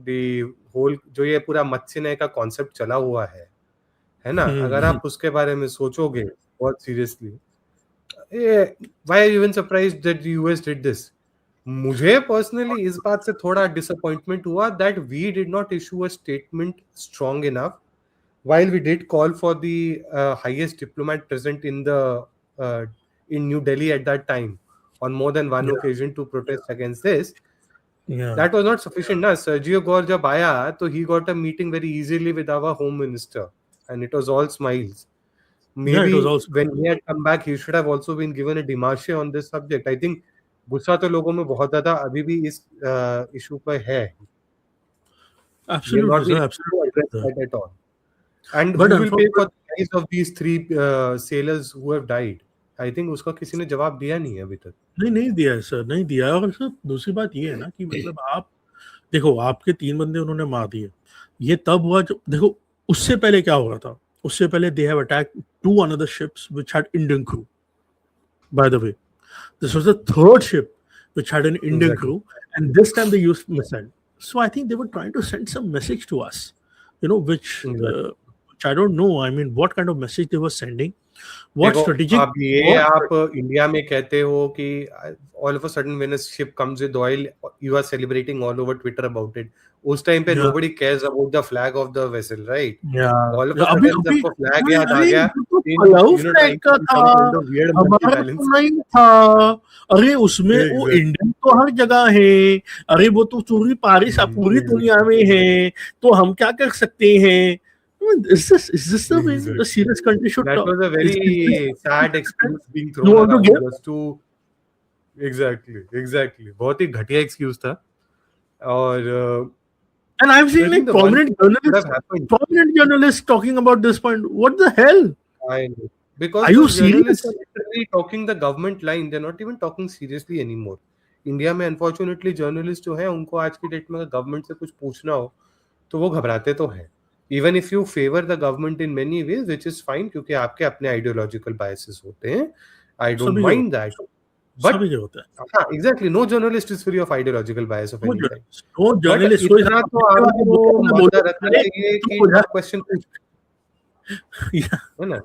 the whole जो ये पूरा मत्स्य का concept चला हुआ है ना, अगर आप उसके बारे में सोचोगे बहुत seriously, Why are you even surprised that the US did this? मुझे पर्सनली इस बात से थोड़ा डिसअपॉइंटमेंट हुआ that we did not issue a statement strong enough. While we did call for the highest diplomat present in New Delhi at that time on more than one occasion to protest against this, that was not sufficient. Na Sergio Gore jab aaya, so he got a meeting very easily with our home minister, and it was all smiles. Maybe it was also when he had come back, he should have also been given a demarche on this subject. I think गुस्सा तो लोगों में बहुत ज्यादा अभी भी इस issue पे है. absolutely, not sir, been able to absolutely. address sir. that at all. And But who will pay for unfortunately, the lives of these 3 sailors who have died? I think उसका किसी ने जवाब दिया नहीं है अभी तक. नहीं दिया है सर, नहीं दिया है. और सर दूसरी बात ये है ना कि मतलब आप देखो, आपके 3 बंदे उन्होंने मार दिए. ये तब हुआ जब देखो उससे पहले क्या हो रहा था. उससे पहले they have attacked 2 another ships which had Indian crew. By the way, this was the 3rd ship which had an Indian Exactly. crew, and this time they used missile. So I think they were trying to send some message to us, which I don't know. I mean, what kind of message they were sending? What देखो, strategic? अब ये आप India में कहते हो कि all of a sudden when a ship comes with oil, you are celebrating all over Twitter about it. उस time पे nobody cares about the flag of the vessel, right? Yeah. All of a sudden सबको flag याद आ गया. Flag का था, हमारा तो नहीं था. अरे उसमें वो इंडियन तो हर जगह है. अरे वो तो पूरी दुनिया में है, तो हम क्या कर सकते हैं? Is this the way the serious country should That talk? was a very sad excuse being thrown around just to exactly बहुत ही घटिया excuse था. और and I've seen like prominent journalists talking about this point. What the hell? I know. Because are you journalists serious? are literally talking the government line. They're not even talking seriously anymore. India में unfortunately journalist जो है उनको आज की date में government से कुछ पूछना हो तो वो घबराते तो हैं. Even if you favor the government in many ways, which is fine, क्योंकि आपके अपने ideological biases होते हैं. I don't mind that. But हाँ, exactly, no journalist is free of ideological bias of any kind. No journalist. But इतना तो आपको मानना रखना चाहिए कि tough question है ना.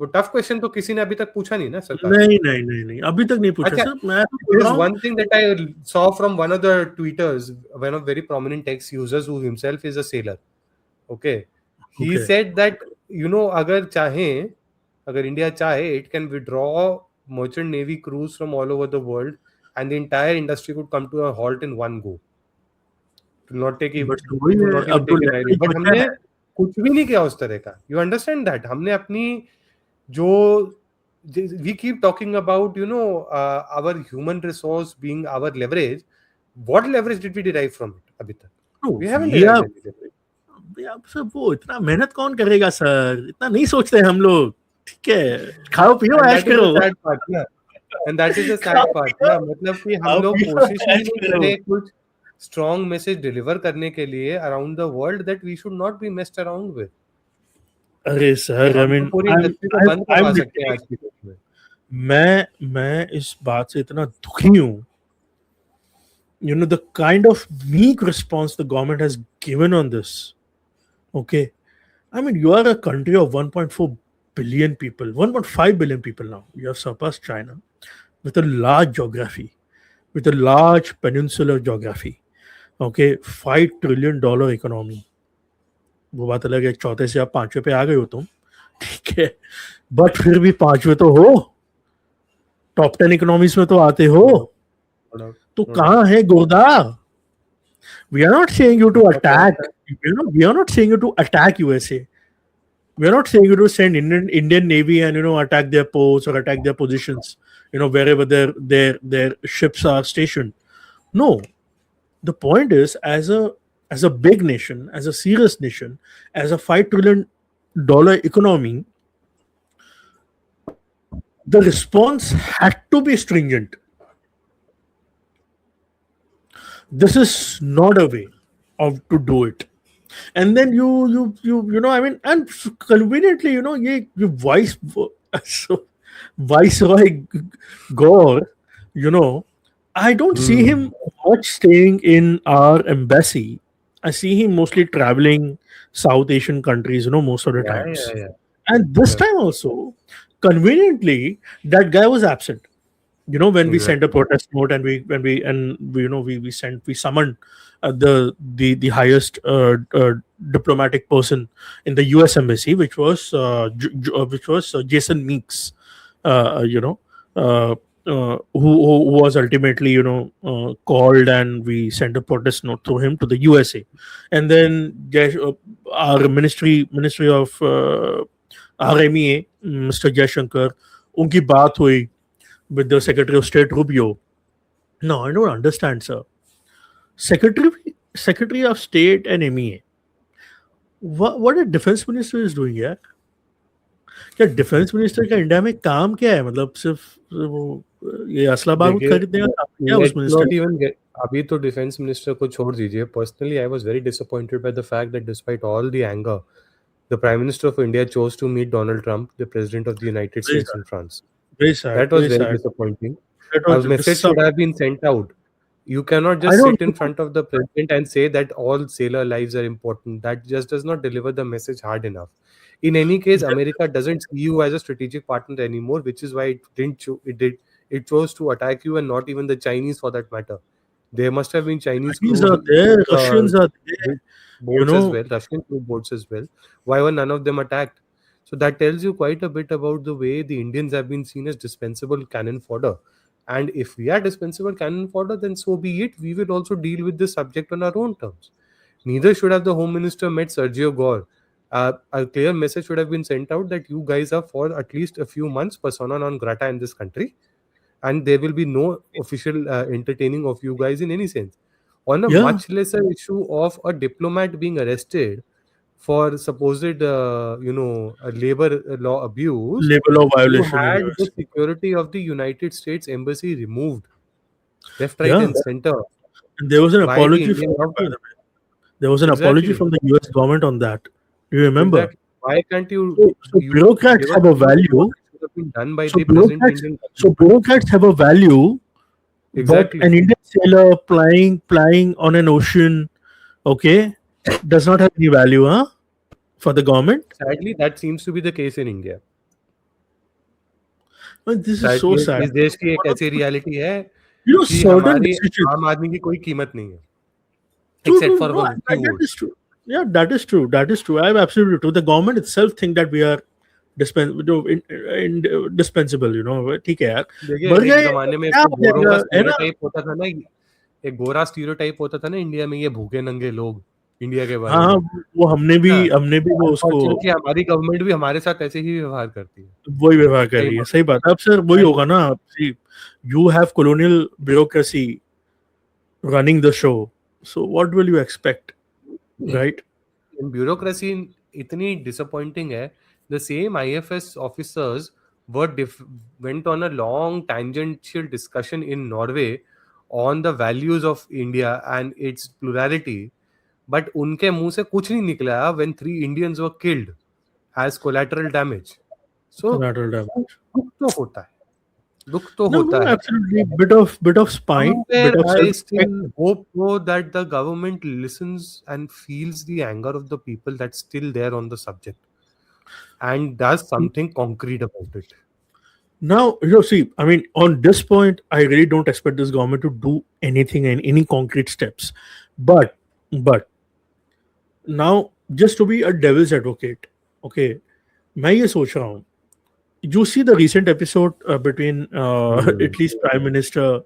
वो tough question तो किसी ने अभी तक पूछा नहीं ना सरकार. नहीं अभी तक नहीं पूछा सर. मैं There's one thing that I saw from one of the tweeters, one of very prominent X users who himself is a sailor. Okay. He said that, अगर इंडिया चाहे, it can withdraw merchant navy crews from all over the world and the entire industry could come to a halt in one go. It will not take but हमने कुछ भी नहीं किया उस तरह का. You understand that? हमने अपनी we keep talking about, our human resource being our leverage. What leverage did we derive from it अभी तक? We haven't derived any leverage. अब सब वो इतना मेहनत कौन करेगा सर? इतना नहीं सोचते हम लोग. ठीक है, खाओ पियो ऐश करो. And that is the sad part ना. मतलब कि हम लोग कोशिश ही नहीं करें कुछ strong message deliver करने के लिए around the world that we should not be messed around with. अरे सर, I mean, मैं इस बात से इतना दुखी हूँ. The kind of meek response the government has given on this. Okay, I mean, you are a country of 1.4 billion people, 1.5 billion people now. You have surpassed China with a large geography, with a large peninsular geography. Okay, $5 trillion economy. वो बात अलग है, चौथे से आप 5वें पे आ गए हो तुम. ठीक है, बट फिर भी 5वें तो हो. टॉप 10 इकोनॉमीज में तो आते हो. तो कहाँ है गुर्दा? We are not saying you to attack. We are not saying you to attack USA. We are not saying you to send Indian Navy and attack their ports or attack their positions. Wherever their ships are stationed. No, the point is, as a big nation, as a serious nation, as a $5 trillion economy, the response had to be stringent. This is not a way to do it. And then you I mean, and conveniently, Viceroy Gore, I don't see him much staying in our embassy. I see him mostly traveling South Asian countries, most of the times. Yeah. And this time also, conveniently, that guy was absent. When we sent a Exactly. protest note, and we summoned the highest diplomatic person in the US embassy, which was Jason Meeks, you know who was ultimately called, and we sent a protest note through him to the USA. And then our ministry of RMEA, Mr. Jaishankar, unki baat hui with the Secretary of State Rubio. No, I don't understand, sir. Secretary of State and MEA. What a defense minister is doing, यार? क्या defence minister का India में काम क्या है? मतलब सिर्फ वो ये असला बारूद देखिए, खरीदने का काम क्या है उस let's मिनिस्टर not का? even get अभी तो डिफेंस मिनिस्टर को छोड़ दीजिए. Personally, I was very disappointed by the fact that despite all the anger, the Prime Minister of India chose to meet Donald Trump, the President of the United Very States sad, in France. very sad, That was very very sad. disappointing. That A was message some, should have been sent out. You cannot I just don't sit in know. front of the president and say that all sailor lives are important. That just does not deliver the message hard enough. In any case, America doesn't see you as a strategic partner anymore, which is why it chose to attack you, and not even the Chinese for that matter. There must have been Chinese Chinese crew are there, uh, Russians are there. You boats as know, well, Russian crew boats as well. Why were none of them attacked? So that tells you quite a bit about the way the Indians have been seen as dispensable cannon fodder. And if we are dispensable cannon fodder, then so be it. We will also deal with this subject on our own terms. Neither should have the Home Minister met Sergio Gore. A clear message should have been sent out that you guys are for at least a few months persona non grata in this country, and there will be no official entertaining of you guys in any sense. On a yeah, much lesser issue of a diplomat being arrested for supposed, labor law abuse, labor law you violation in had the US. security of the United States Embassy removed, left, right, Yeah, and center. and there was an Why the apology Indian from by the government? way. There was an apology Exactly, from the US government on that. Do you remember? exactly. Why can't So you bureaucrats give us have a what value. should have been done by So the present bureaucrats, Indian so government? bureaucrats have a value, but an Exactly. Indian sailor plying on an ocean, okay, does not have any value, huh? For the government. Sadly, that seems to be the case in India. And this is That so ये sad. इस देश की एक ऐसी reality है कि Certain हमारे decisions. आम आदमी की कोई कीमत नहीं है, True, except true. for No, a few that is votes. true. Yeah, that is true. That is true. I am absolutely true. The government itself think that we are indispensable. ठीक है यार. देखिए, मर एक गए जमाने में क्या जो हो गोरों का जाएगा, है ना? स्टीरियोटाइप होता था ना, एक गोरा स्टीरियोटाइप होता था ना इंडिया में, ये भूखे नंगे लोग इंडिया के हाँ बारे हाँ, में. वो हमने हाँ, भी वो उसको अनफॉर्चुनेटली हमारी गवर्नमेंट भी हमारे साथ ऐसे ही व्यवहार करती है. वही व्यवहार कर सही रही है. बात. सही बात है. अब सर वही And होगा ना. You have colonial bureaucracy running the show. So what will you expect, right? in bureaucracy इतनी disappointing है. The same IFS officers went on a long tangential discussion in Norway on the values of India and its plurality, but उनके मुंह से कुछ नहीं निकला when 3 Indians were killed as collateral damage. So Collateral damage. दुख तो No, होता no, है. absolutely. Bit of spine, Somewhere bit of I self-respect. still hope though that the government listens and feels the anger of the people that's still there on the subject and does something concrete about it. Now, see, I mean, on this point, I really don't expect this government to do anything and any concrete steps. But now, just to be a devil's advocate, okay, मैं ये सोच रहा हूँ. You see the recent episode between Italy's Prime Minister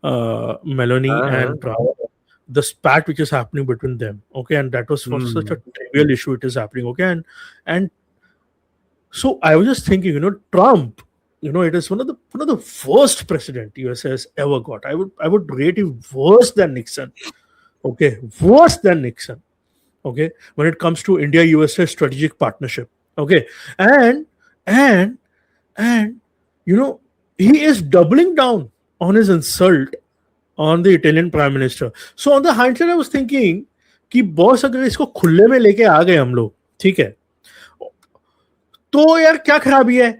Meloni and Trump, the spat which is happening between them, okay, and that was for such a trivial issue it is happening, okay, and so I was just thinking, Trump, it is one of the worst president US has ever got. I would rate him worse than Nixon, okay, worse than Nixon, okay, when it comes to India USA strategic partnership, okay, and he is doubling down on his insult on the Italian Prime Minister. So on the hindsight, I was thinking कि boss अगर इसको खुले में लेके आ गए हम लोग, ठीक है, तो यार क्या खराबी है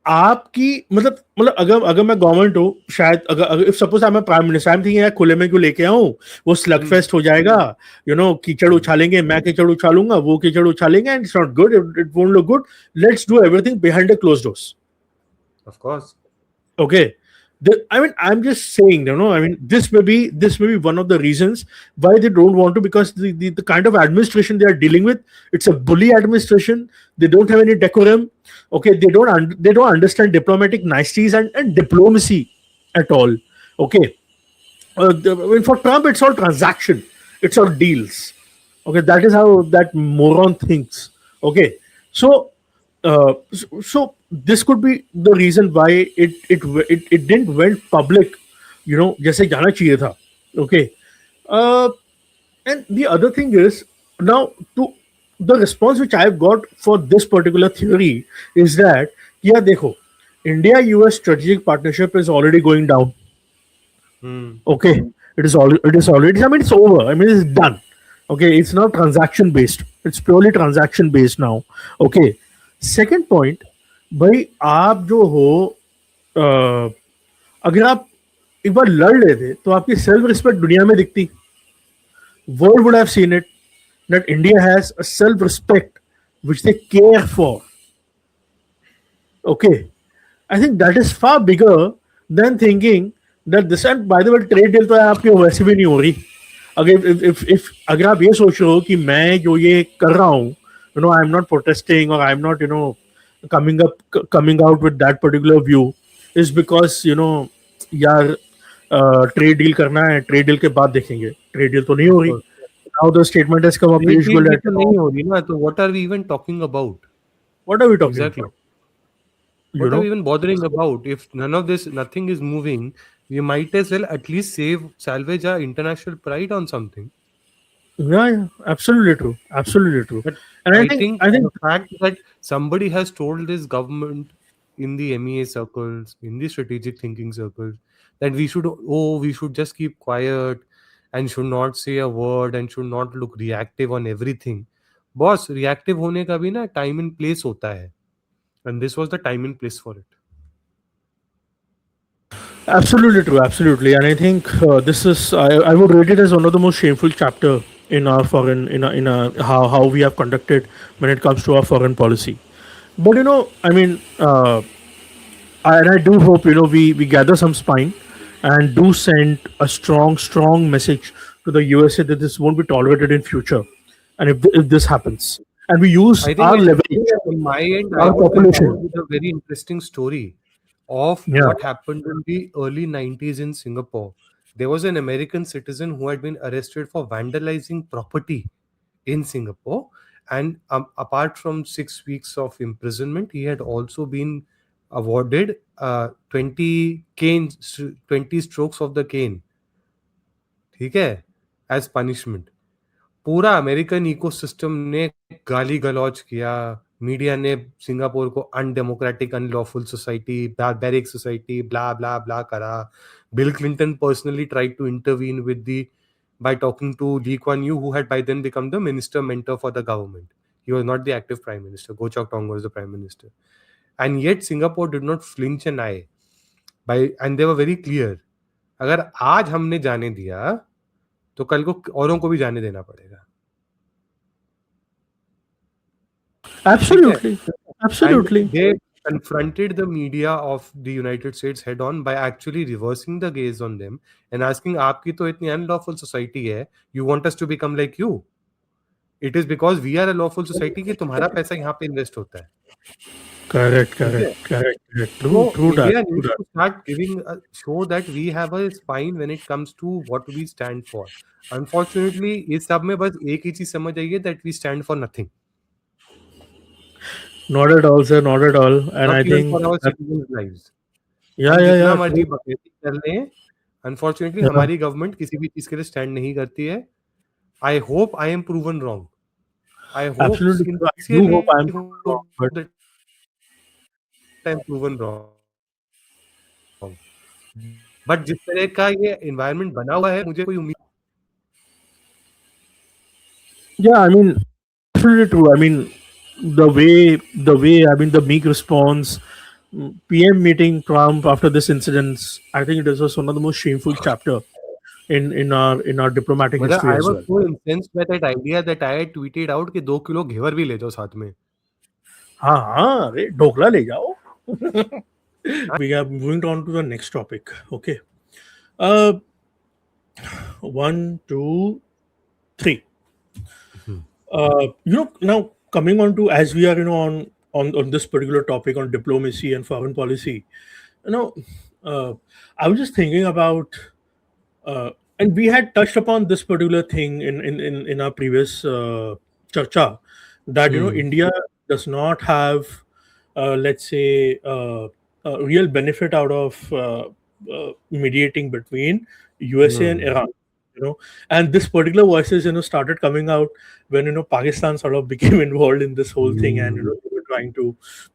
आपकी. मतलब अगर मैं गवर्नमेंट हूँ, शायद अगर if suppose I am prime minister, I am thinking यार खुले में क्यों लेके आऊं, वो स्लग फेस्ट हो जाएगा, कीचड़ उछालेंगे, मैं कीचड़ उछालूंगा, वो कीचड़ उछालेंगे, and it's not good, it won't look good. Let's do everything behind the closed doors. Of course. Okay. I mean, I'm just saying, I mean, this may be one of the reasons why they don't want to, because the kind of administration they are dealing with, it's a bully administration. They don't have any decorum. Okay, they don't understand diplomatic niceties and diplomacy at all. Okay, I mean, for Trump, it's all transaction, it's all deals. Okay, that is how that moron thinks. Okay, so so this could be the reason why it didn't went public, जैसे जाना चाहिए था. Okay, uh, and the other thing is, now, to the response which I've got for this particular theory is that, yeah, देखो, India US strategic partnership is already going down. Okay, it is already, I mean, it's over, I mean, it's done. Okay, it's not transaction based, it's purely transaction based now. Okay, second point, भाई आप जो हो, अगर आप एक बार लड़ लेते तो आपकी सेल्फ रिस्पेक्ट दुनिया में दिखती. World would have seen it, that India has a self respect which they care for. Okay, I think that is far bigger than thinking that this, and by the way, trade deal तो आपकी वैसे भी नहीं हो रही. अगर if अगर आप ये सोच रहे हो कि मैं जो ये कर रहा हूँ, I am not protesting, or I am not, coming out with that particular view, is because, यार ट्रेड डील करना है, ट्रेड डील के बाद देखेंगे. ट्रेड डील तो नहीं हो रही. Now the statement has come up. Trade Piyush deal Goyal भी had तो नहीं हो रही ना, तो what are we even talking about? What are we talking Exactly. about? What are we even bothering about? If nothing is moving, we might as well at least salvage our international pride on something. Yeah, absolutely true. Absolutely true. But And I think the fact that somebody has told this government in the MEA circles, in the strategic thinking circles, that we should just keep quiet and should not say a word and should not look reactive on everything. Boss, reactive होने का भी ना time and place होता है. And this was the time and place for it. absolutely true. Absolutely. And I think this is, I would rate it as one of the most shameful chapter in our foreign, how we have conducted when it comes to our foreign policy. But, I mean, and I do hope, we gather some spine and do send a strong message to the USA that this won't be tolerated in future. And if this happens, and we use I think our leverage, on my end, I our would come population. forward with a very interesting story of Yeah. what happened in the early 90s in Singapore. There was an American citizen who had been arrested for vandalizing property in Singapore. And apart from 6 weeks of imprisonment, he had also been awarded 20 strokes of the cane. ठीक है, as punishment. पूरा American ecosystem ने गाली गलौज किया. Media ने Singapore को undemocratic, unlawful society, barbaric society, blah blah blah करा. Bill Clinton personally tried to intervene with the by talking to Lee Kuan Yew, who had by then become the minister mentor for the government. He was not the active prime minister. Goh Chok Tong was the prime minister. And yet Singapore did not flinch an eye. And they were very clear. अगर आज हमने जाने दिया तो कल को औरों को भी जाने देना पड़ेगा. Absolutely. Absolutely. And they confronted the media of the United States head on by actually reversing the gaze on them and asking, आपकी तो इतनी unlawful society है, you want us to become like you? It is because we are a lawful society कि तुम्हारा पैसा यहाँ पे invest होता है. Correct. True India that. needs to start show that we have a spine when it comes to what we stand for. Unfortunately, इस सब में बस एक ही चीज समझ आइए that we stand for nothing. Not at all, sir. Not at all. And Not I even think for our citizens' lives. yeah. जितना मर्जी बकैती कर लें, unfortunately हमारी गवर्नमेंट किसी भी चीज के लिए स्टैंड नहीं करती है. I hope I am proven wrong. I hope Absolutely. I do sincerely hope I'm wrong, but that I'm proven wrong. But जिस तरह का ये environment बना हुआ है, मुझे कोई उम्मीद. yeah, I mean, absolutely true. I mean, the way, I mean, the meek response, PM meeting Trump after this incident, I think it was one of the most shameful chapter in our diplomatic मतलब history I as was well. so incensed by that idea that I had tweeted out कि 2 kilo घेवर भी ले जाओ साथ में. हाँ, अरे ढोकला ले जाओ. We are moving on to the next topic. Okay. Uh, 1, 2, 3. Now coming on to, as we are, on this particular topic on diplomacy and foreign policy, you know, uh, I was just thinking about, and we had touched upon this particular thing in our previous charcha, that India does not have, let's say, a real benefit out of mediating between USA and Iran. And this particular voices started coming out when Pakistan sort of became involved in this whole thing, and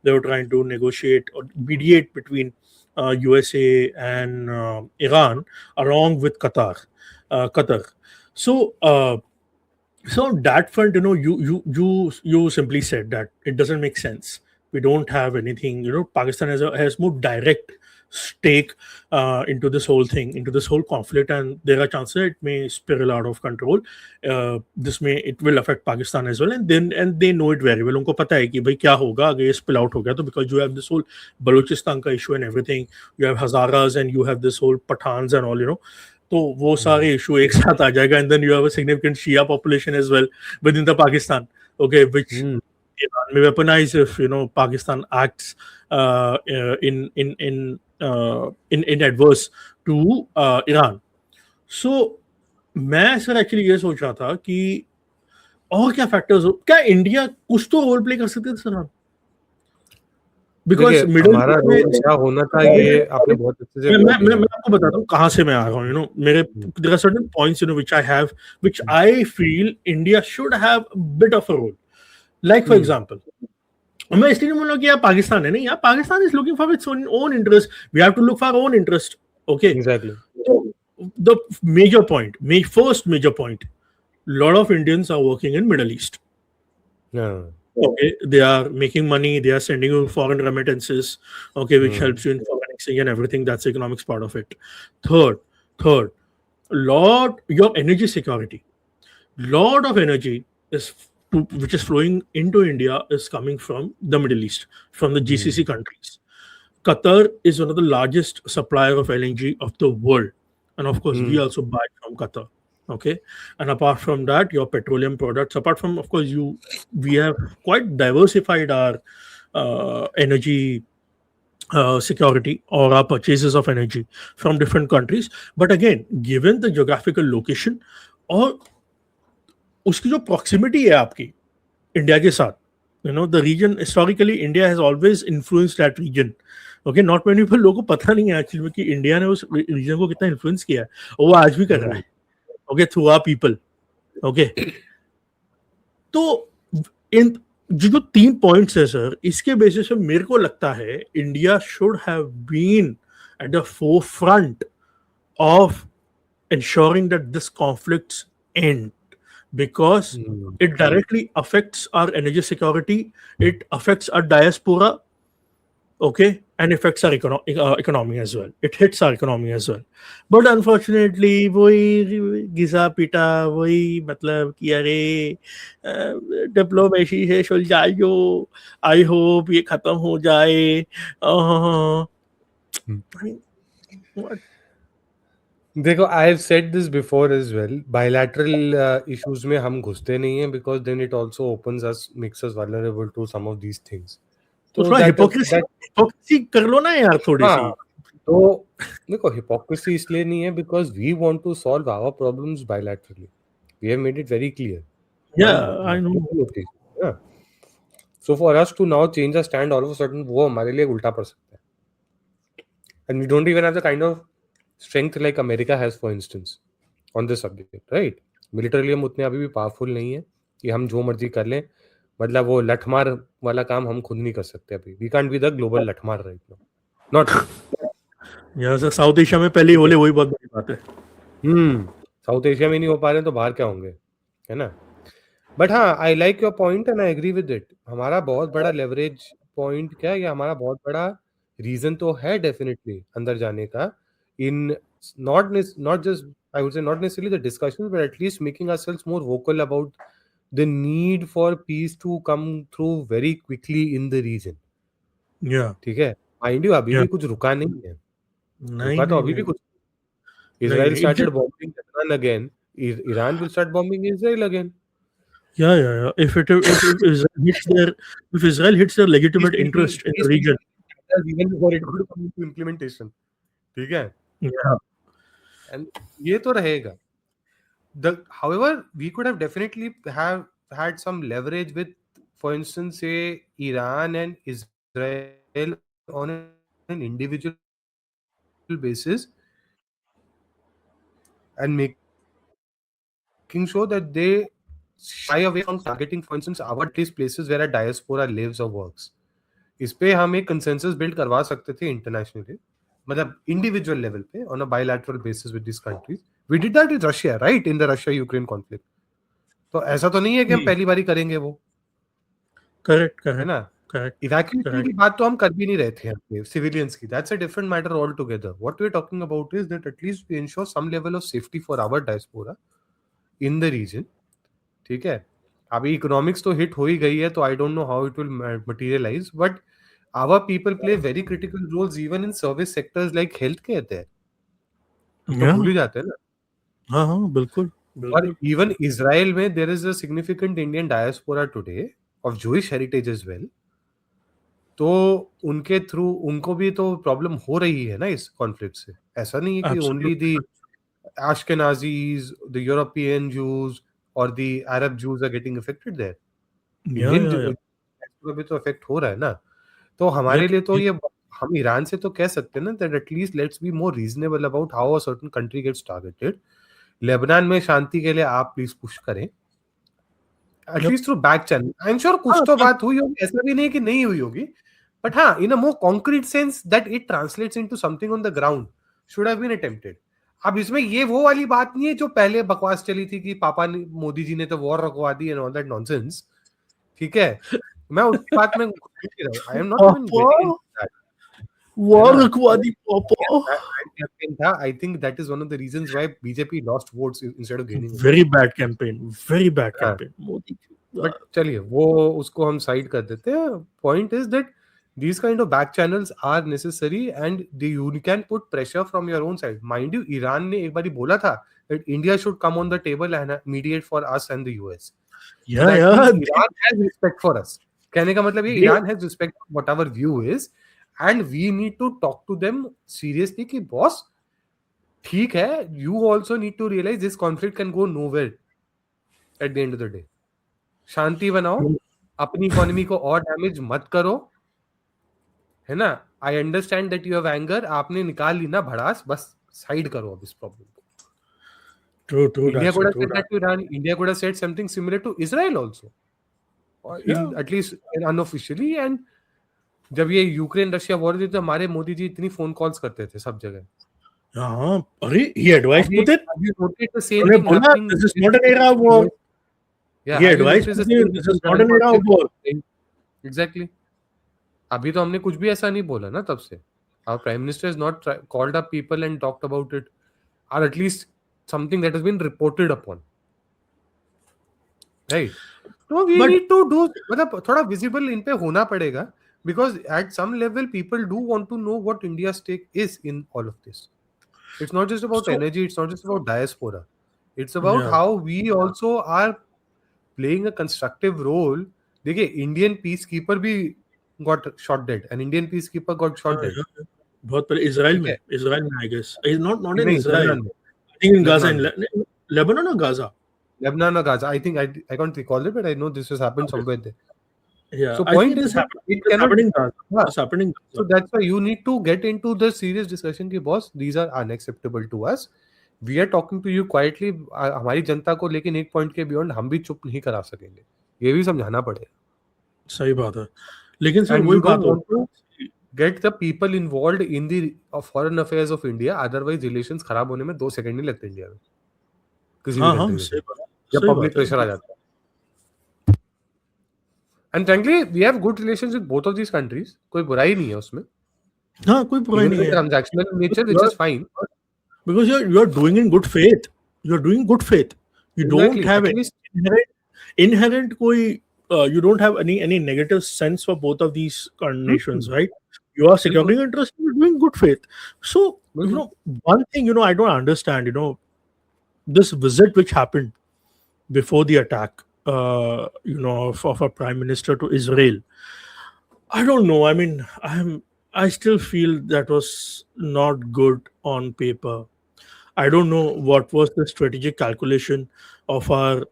they were trying to negotiate or mediate between USA and Iran, along with Qatar. So so on that front, you simply said that it doesn't make sense. We don't have anything. Pakistan has more direct stake into this whole thing, into this whole conflict, and there are chances it may spiral out of control. It will affect Pakistan as well, and they know it very well. उनको पता है कि भाई क्या होगा अगर ये spill out हो गया तो, because you have this whole Balochistan का issue and everything, you have Hazaras and you have this whole Pathans and all, तो वो सारे इशू एक साथ आ जाएगा, and then you have a significant Shia population as well within the Pakistan, okay, which Iran may weaponize if Pakistan acts in adverse to Iran. So मैं sir actually ये सोच रहा था कि और क्या फैक्टर्स हो, क्या इंडिया कुछ तो रोल प्ले कर सकते थे सर? देखिए, हमारा रोल क्या होना था, ये आपने बहुत अच्छे से मैं आपको बताता हूँ कहाँ से मैं आ रहा हूँ. मेरे there are certain points which I feel India should have a bit of a role. Like for example, मैं इसलिए नहीं बोल रहा कि यार पाकिस्तान है, नहीं यार, Pakistan is looking for its own interest. We have to look for our own interest. Okay. Exactly. So the first major point, lot of Indians are working in Middle East. Yeah. Okay, they are making money, they are sending you foreign remittances, okay, which helps you in foreign exchange and everything. That's the economics part of it. Third, your energy security. Lot of energy which is flowing into India is coming from the Middle East, from the GCC countries. Qatar is one of the largest supplier of LNG of the world, and of course we also buy from Qatar. Okay, and apart from that, your petroleum products. Apart from, of course, we have quite diversified our energy security or our purchases of energy from different countries. But again, given the geographical location और उसकी जो proximity है आपकी India के साथ, the region historically India has always influenced that region. Okay, not many people लोगों को पता नहीं है एक्चुअली में कि इंडिया ने उस रीजन को कितना इन्फ्लुएंस किया है, और वो आज भी कर रहा है. Okay, through our people. Okay. तो इन जो 3 पॉइंट्स है सर, इसके बेसिस पे मेरे को लगता है India should have been at the forefront of ensuring that this conflicts end, because it directly affects our energy security, it affects our diaspora, okay, and affects our economy as well. It hits our economy as well. But unfortunately, वही घिसा पीटा, वही मतलब कि अरे diplomacy से सुलझाइयो, I hope ये खत्म हो जाए. देखो, I have said this before as well. Bilateral issues में हम घुसते नहीं हैं, because then it also makes us vulnerable to some of these things. तो थोड़ा हिपोक्रेसी कर लो ना यार थोड़ी सी. तो देखो, हिपोक्रेसी इसलिए नहीं है because we want to solve our problems bilaterally. We have made it very clear. Yeah, I know. Yeah. So for us to now change our stand all of a sudden, वो हमारे लिए उल्टा पड़ सकता है. And we don't even have the kind of strength like America has, for instance, on this subject, right? Militarily हम उतने अभी भी powerful नहीं है कि हम जो मर्जी कर लें. मतलब वो लठमार वाला काम हम खुद नहीं कर सकते अभी. We can't be the global Lathmar right now. Not. यहाँ से साउथ एशिया में पहले ही बोले, वही बहुत बड़ी बात है. साउथ एशिया में नहीं हो पा रहे तो बाहर क्या होंगे, है ना? बट हाँ, I like your point and I agree with it. हमारा बहुत बड़ा लेवरेज पॉइंट क्या है, या हमारा बहुत बड़ा रीजन तो है डेफिनेटली अंदर जाने का, in not just, I would say, not necessarily the discussions, but at least making ourselves more vocal about the need for peace to come through very quickly in the region. Yeah. ठीक है, mind you अभी Yeah. भी कुछ रुका नहीं है, नहीं रुका तो नहीं अभी भी नहीं कुछ। नहीं Israel नहीं started bombing Lebanon again. Iran will start bombing Israel again. yeah. If Israel hits their These legitimate people, interest in these the region. people even before it would come into implementation. ठीक है? Yeah. And ये तो रहेगा. However, we could have definitely have had some leverage with, for instance, say Iran and Israel on an individual basis, and making sure that they shy away from targeting, for instance, our at least places where a diaspora lives or works. इस पे हम एक consensus build करवा सकते थे internationally, मतलब individual level पे on a bilateral basis with this countries. We did that with Russia, right, in the Russia Ukraine conflict. तो ऐसा तो नहीं है कि हम पहली बारी करेंगे वो, Correct. है ना. Correct. इवैक्यूएशन की बात तो हम कर भी नहीं रहे थे अपने सिविलियंस की. That's a different matter all together. What we are talking about is that at least we ensure some level of safety for our diaspora in the region. ठीक है, अभी इकोनॉमिक्स तो हिट हो ही गई है, तो I don't know how it will materialise, but our people play very critical roles even in service sectors like healthcare there. हम तो Yeah. भूल ही जाते हैं ना. हाँ बिल्कुल और even Israel में there is a significant Indian diaspora today of Jewish heritage as well. तो उनके थ्रू उनको भी तो प्रॉब्लम हो रही है ना इस कॉन्फ्लिक्ट से. ऐसा नहीं है कि only the Ashkenazis, the European Jews or the Arab Jews are getting affected there. Indian diaspora भी तो अफेक्ट हो रहा है ना. तो हमारे लिए तो ये, हम ईरान से तो कह सकते हैं ना that at least let's be more reasonable about how a certain country gets targeted. Lebanon में शांति के लिए आप प्लीज पुश करें at least through back channel. I am sure कुछ तो बात हुई होगी, ऐसा भी नहीं कि नहीं हुई होगी, बट हाँ, in a more concrete sense that it translates into something on the ground should have been attempted. अब इसमें ये वो वाली बात नहीं है जो पहले बकवास चली थी कि पापा ने, मोदी जी ने तो वॉर रखवा दी एंड ऑल दैट नॉनसेंस. ठीक है, मैं उस बात में I am not even getting that. War रखवा दी पापा. था. I think that is one of the reasons why BJP lost votes instead of gaining. Very bad campaign. Modi. But चलिए वो उसको हम साइड कर देते हैं. Point is that these kind of back channels are necessary and you can put pressure from your own side. Mind you, Iran ने एक बारी बोला था that India should come on the table and mediate for us and the US. So that means Iran has respect for us. कहने का मतलब ये Iran has respect for what our view is. And we need to talk to them seriously कि boss, ठीक है, you also need to realize this conflict can go nowhere at the end of the day. शांति बनाओ, अपनी economy को और damage मत करो, है ना. I understand that you have anger, आपने निकाल ली ना भड़ास, बस साइड करो अब इस प्रॉब्लम को. True. India could have said that to Iran. India could have said something similar to Israel also, or in at least unofficially. And जब ये यूक्रेन रशिया वॉर थी तो हमारे मोदी जी इतनी फोन कॉल्स करते थे सब जगह. हाँ, अरे he advised Putin. You noted the same thing happening. This is not an era of war. Yeah, he advised Putin, this is not an era of war. Exactly. अभी तो हमने कुछ भी ऐसा नहीं बोला ना तब से. Our prime minister has not called up people and talked about it, or at least something that has been reported upon. Right. So we need to do, मतलब थोड़ा visible इन पे होना पड़ेगा. Because at some level, people do want to know what India's stake is in all of this. It's not just about energy. It's not just about diaspora. It's about how we also are playing a constructive role. देखिए, Indian peacekeeper भी got shot dead. An Indian peacekeeper got shot dead. बहुत पहले Israel में I guess. Not in Israel. I think in Gaza, in Lebanon or Gaza. Lebanon or Gaza. I think I can't recall it, but I know this has happened somewhere there. Yeah, so point is it's happening. It's happening. So that's why you need to get into the serious discussion कि boss, these are unacceptable to us. We are talking to you quietly. हमारी जनता को लेकिन एक point के beyond हम भी चुप नहीं करा सकेंगे. ये भी समझाना पड़ेगा. सही बात है. लेकिन सर वही बात हो, get the people involved in the foreign affairs of India. Otherwise relations खराब होने में 2 सेकंड नहीं लगते इंडिया में. किसी भी कंट्री में. जब पब्लिक प्रेशर आ जाता है. And frankly, we have good relations with both of these countries. कोई बुराई नहीं है उसमें. हाँ, कोई बुराई नहीं है. Transactional nature, which is fine. Because you are doing in good faith. You are doing good faith. You don't have inherent कोई you don't have any negative sense for both of these nations, right? you are securing interest, you're doing good faith. So, one thing, I don't understand, this visit which happened before the attack, of a prime minister to Israel. I don't know. I mean, I still feel that was not good on paper. I don't know what was the strategic calculation of our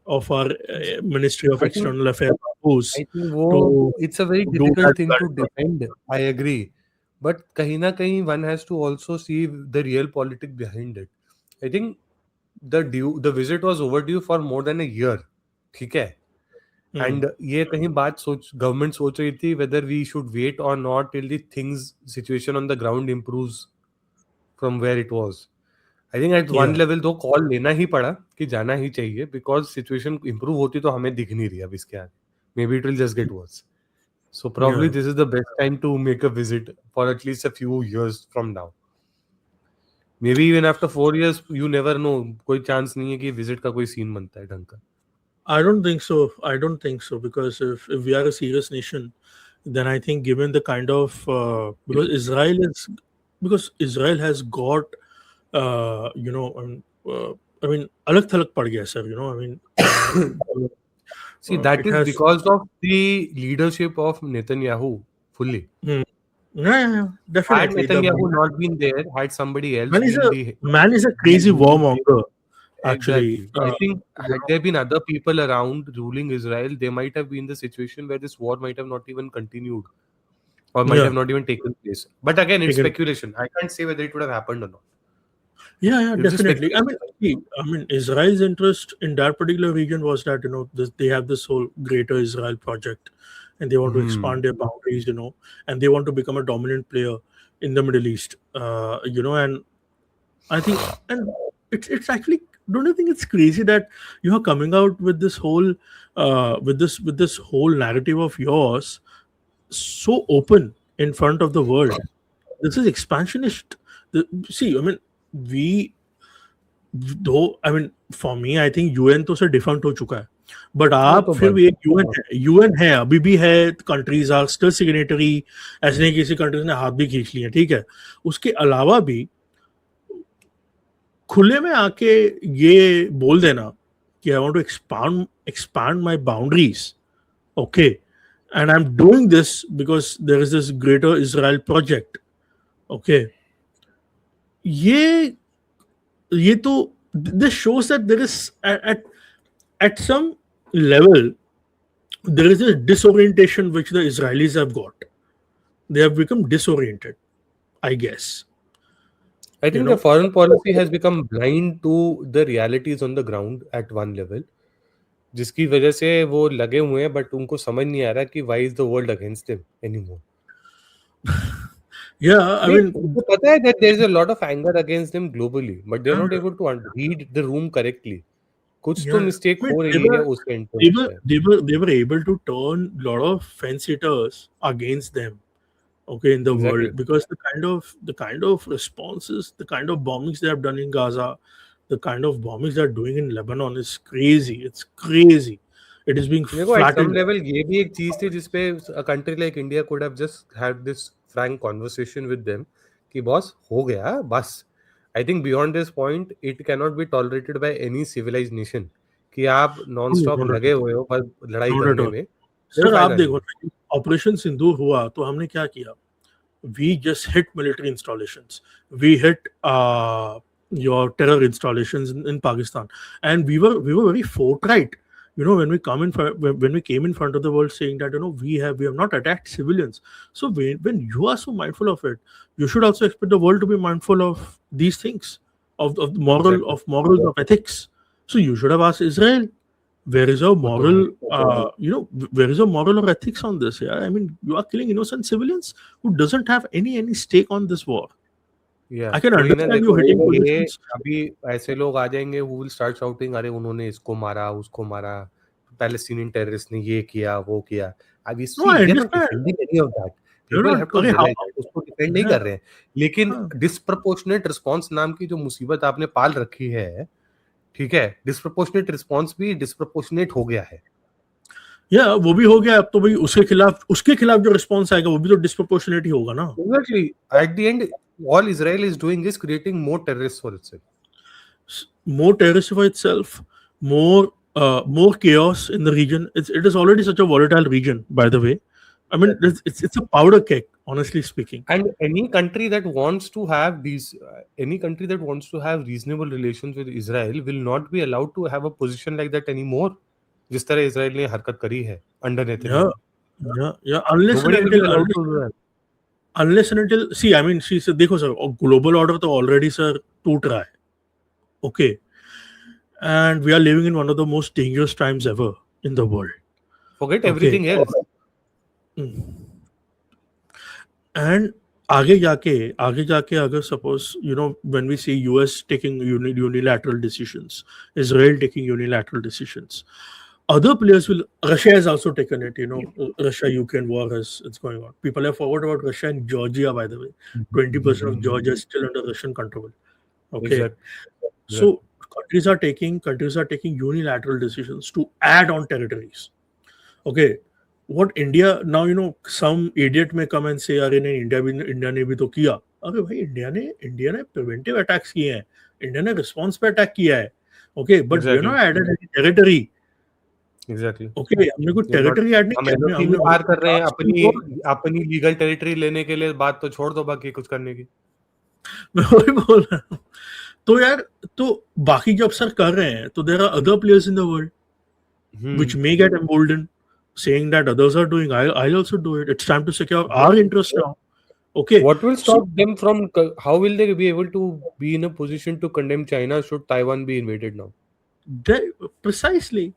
Ministry of I think External Affairs I think to it's a very do that difficult thing to blunder. defend. I agree, but kahin na kahin one has to also see the real politics behind it. I think the visit was overdue for more than a year. ठीक है. And ये कहीं बात government सोच रही थी whether we should wait or not till the situation on the ground improves from where it was. I think at one Yeah. level तो call लेना ही पड़ा कि जाना ही चाहिए because situation improve होती तो हमें दिख नहीं रही अब इसके आगे. Maybe it will just get worse. So probably Yeah. this is the best time to make a visit for at least a few years from now. Maybe even after 4 years, you never know. कोई chance नहीं है कि visit का कोई scene बनता है ढंग का. I don't think so. I don't think so, because if we are a serious nation, then I think given the kind of because Israel has got I mean अलग थलग पड़ गया sir. I mean See, that it is has because of the leadership of Netanyahu fully. yeah, Had definitely Netanyahu not been there, had somebody else man is a crazy warmonger. Actually, exactly. I think had there been other people around ruling Israel, they might have been in the situation where this war might have not even continued or might have not even taken place. But again, it's speculation. I can't say whether it would have happened or not. Yeah, It's just definitely. I mean, Israel's interest in that particular region was that they have this whole Greater Israel project, and they want to expand their boundaries, and they want to become a dominant player in the Middle East, and I think, and it's actually, don't you think it's crazy that you are coming out with this whole with this whole narrative of yours so open in front of the world? This is expansionist. See, I mean, I mean, for me, I think UN तो से defunct हो चुका है, but आप फिर भी एक UN है, अभी भी है, countries are still signatory, ऐसे नहीं किसी countries ने हाथ भी खींच लिए, ठीक है. उसके अलावा भी खुले में आके ये बोल देना कि I want to expand my boundaries, okay, and I'm doing this because there is this Greater Israel project, okay. ये तो this shows that there is at some level there is a disorientation which the Israelis have got. They have become disoriented, I guess. I think the foreign policy has become blind to the realities on the ground at one level, जिसकी वजह से वो लगे हुए हैं but उनको समझ नहीं आ रहा कि why is the world against them anymore. Yeah, I mean, उनको पता है that there is a lot of anger against them globally, but they are not able to read the room correctly. कुछ तो mistake हो रही है उसके end. They were able to turn a lot of fence sitters against them, okay, in the world, because the kind of responses, the kind of bombings they have done in Gaza, the kind of bombings they are doing in Lebanon is crazy. It's crazy. It is being flattened. At some level, ये भी एक चीज थी जिसपे a country like India could have just had this frank conversation with them कि boss हो गया बस. I think beyond this point, it cannot be tolerated by any civilized nation कि आप non-stop लगे हुए हो बस लड़ाई करने में. सर आप देखो, ऑपरेशन सिंदूर हुआ तो हमने क्या किया? We just hit military installations. We hit your terror installations in Pakistan, and we were very forthright. When we came in front of the world saying that we have not attacked civilians. So when you are so mindful of it, you should also expect the world to be mindful of these things, of morals, of ethics. So you should have asked Israel, where is your moral where is your moral or ethics on this? Yeah, I mean, you are killing innocent civilians who doesn't have any stake on this war. Yeah, I can understand you hitting positions. अभी ऐसे लोग आ जाएंगे who will start shouting अरे उन्होंने इसको मारा उसको मारा, Palestinian terrorists ने ये किया वो किया. अभी No, I understand. Any of that. People have to realize उसको डिफेंड नहीं कर रहे हैं, लेकिन डिस्प्रपोर्शनेट रिस्पांस नाम की जो मुसीबत आपने पाल रखी है, ठीक है, डिस्प्रपोर्शनेट रिस्पांस भी डिस्प्रपोर्शनेट हो गया है. या वो भी हो गया, अब तो भाई उसके खिलाफ जो रिस्पॉन्स आएगा वो भी तो डिस्प्रोपोर्शनेट ही होगा ना. Exactly. At the end, all Israel is doing is creating more terrorists for itself. More terrorist for itself, more chaos in the region. It is already such a volatile region, by the way. I mean, it's a powder keg, honestly speaking. And any country that wants to have reasonable relations with Israel will not be allowed to have a position like that anymore. जिस तरह Israel ने हरकत करी है under Yeah, Netanyahu. yeah. Unless and Nobody will be until allowed to do that. unless and until, see, I mean, see, देखो sir, global order तो already sir टूट रहा है. Okay, and we are living in one of the most dangerous times ever in the world. Forget Okay. everything else. And आगे जाके अगर suppose, when we see US taking unilateral decisions, Israel taking unilateral decisions, other players will. Russia has also taken it. Russia-Ukraine war it's going on. People have forgot about Russia and Georgia, by the way. 20% of Georgia is still under Russian control. Okay, Exactly. so countries are taking unilateral decisions to add on territories. Okay, what India now, some idiot may come and say, अरे नहीं, India ने भी तो किया. अरे भाई, India ने preventive attacks किए हैं, इंडिया ने रिस्पॉन्स पे अटैक किया है. Okay, but we are not added any territory. Exactly. Okay, हमने कोई टेरिटरी ऐड नहीं हम किया. NOC भी पार कर रहे हैं अपनी लीगल टेरिटरी लेने के लिए. बात तो छोड़ दो बाकी कुछ करने की. मैं वही बोल रहा हूँ. तो यार, तो बाकी जब सर कर रहे हैं, तो there are other players in the world which may get emboldened, saying that others are doing, I'll also do it. It's time to secure our interest now. Okay. What will stop them from? How will they be able to be in a position to condemn China should Taiwan be invaded now? Precisely.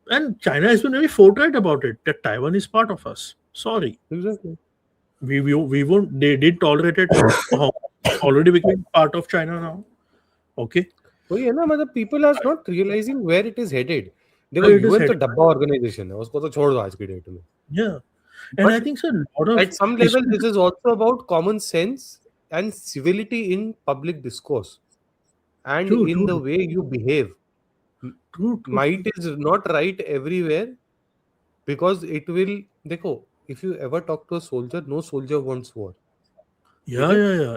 And China has been very forthright about it, that Taiwan is part of us. Sorry. Exactly. We won't. They did tolerate it. Already became part of China now. Okay. वही है ना, मतलब people are not realizing where it is headed. देखो, UN तो डब्बा organisation है, उसको तो छोड़ दो आज की डेट में. Yeah. And But I think so, a lot of at some level this is also about common sense and civility in public discourse and in the way you behave. True. Might is not right everywhere because it will. देखो, if you ever talk to a soldier, no soldier wants war. Yeah.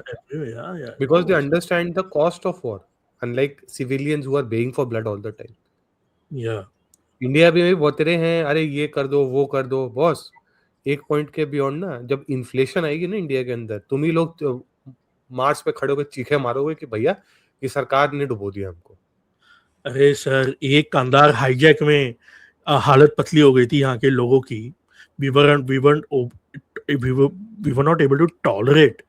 Because they understand the cost of war, unlike civilians who are baying for blood all the time. Yeah. India में बहुत रहे हैं, अरे ये कर दो वो कर दो. बॉस, एक पॉइंट के बियॉन्ड ना, जब इन्फ्लेशन आएगी ना इंडिया के अंदर, तुम ही लोग मार्च पे खड़े होकर चीखे मारोगे कि भैया ये सरकार ने डुबो दिया हमको. अरे सर, एक कांदार हाईजैक में हालत पतली हो गई थी यहाँ के लोगों की. We were not able to tolerate,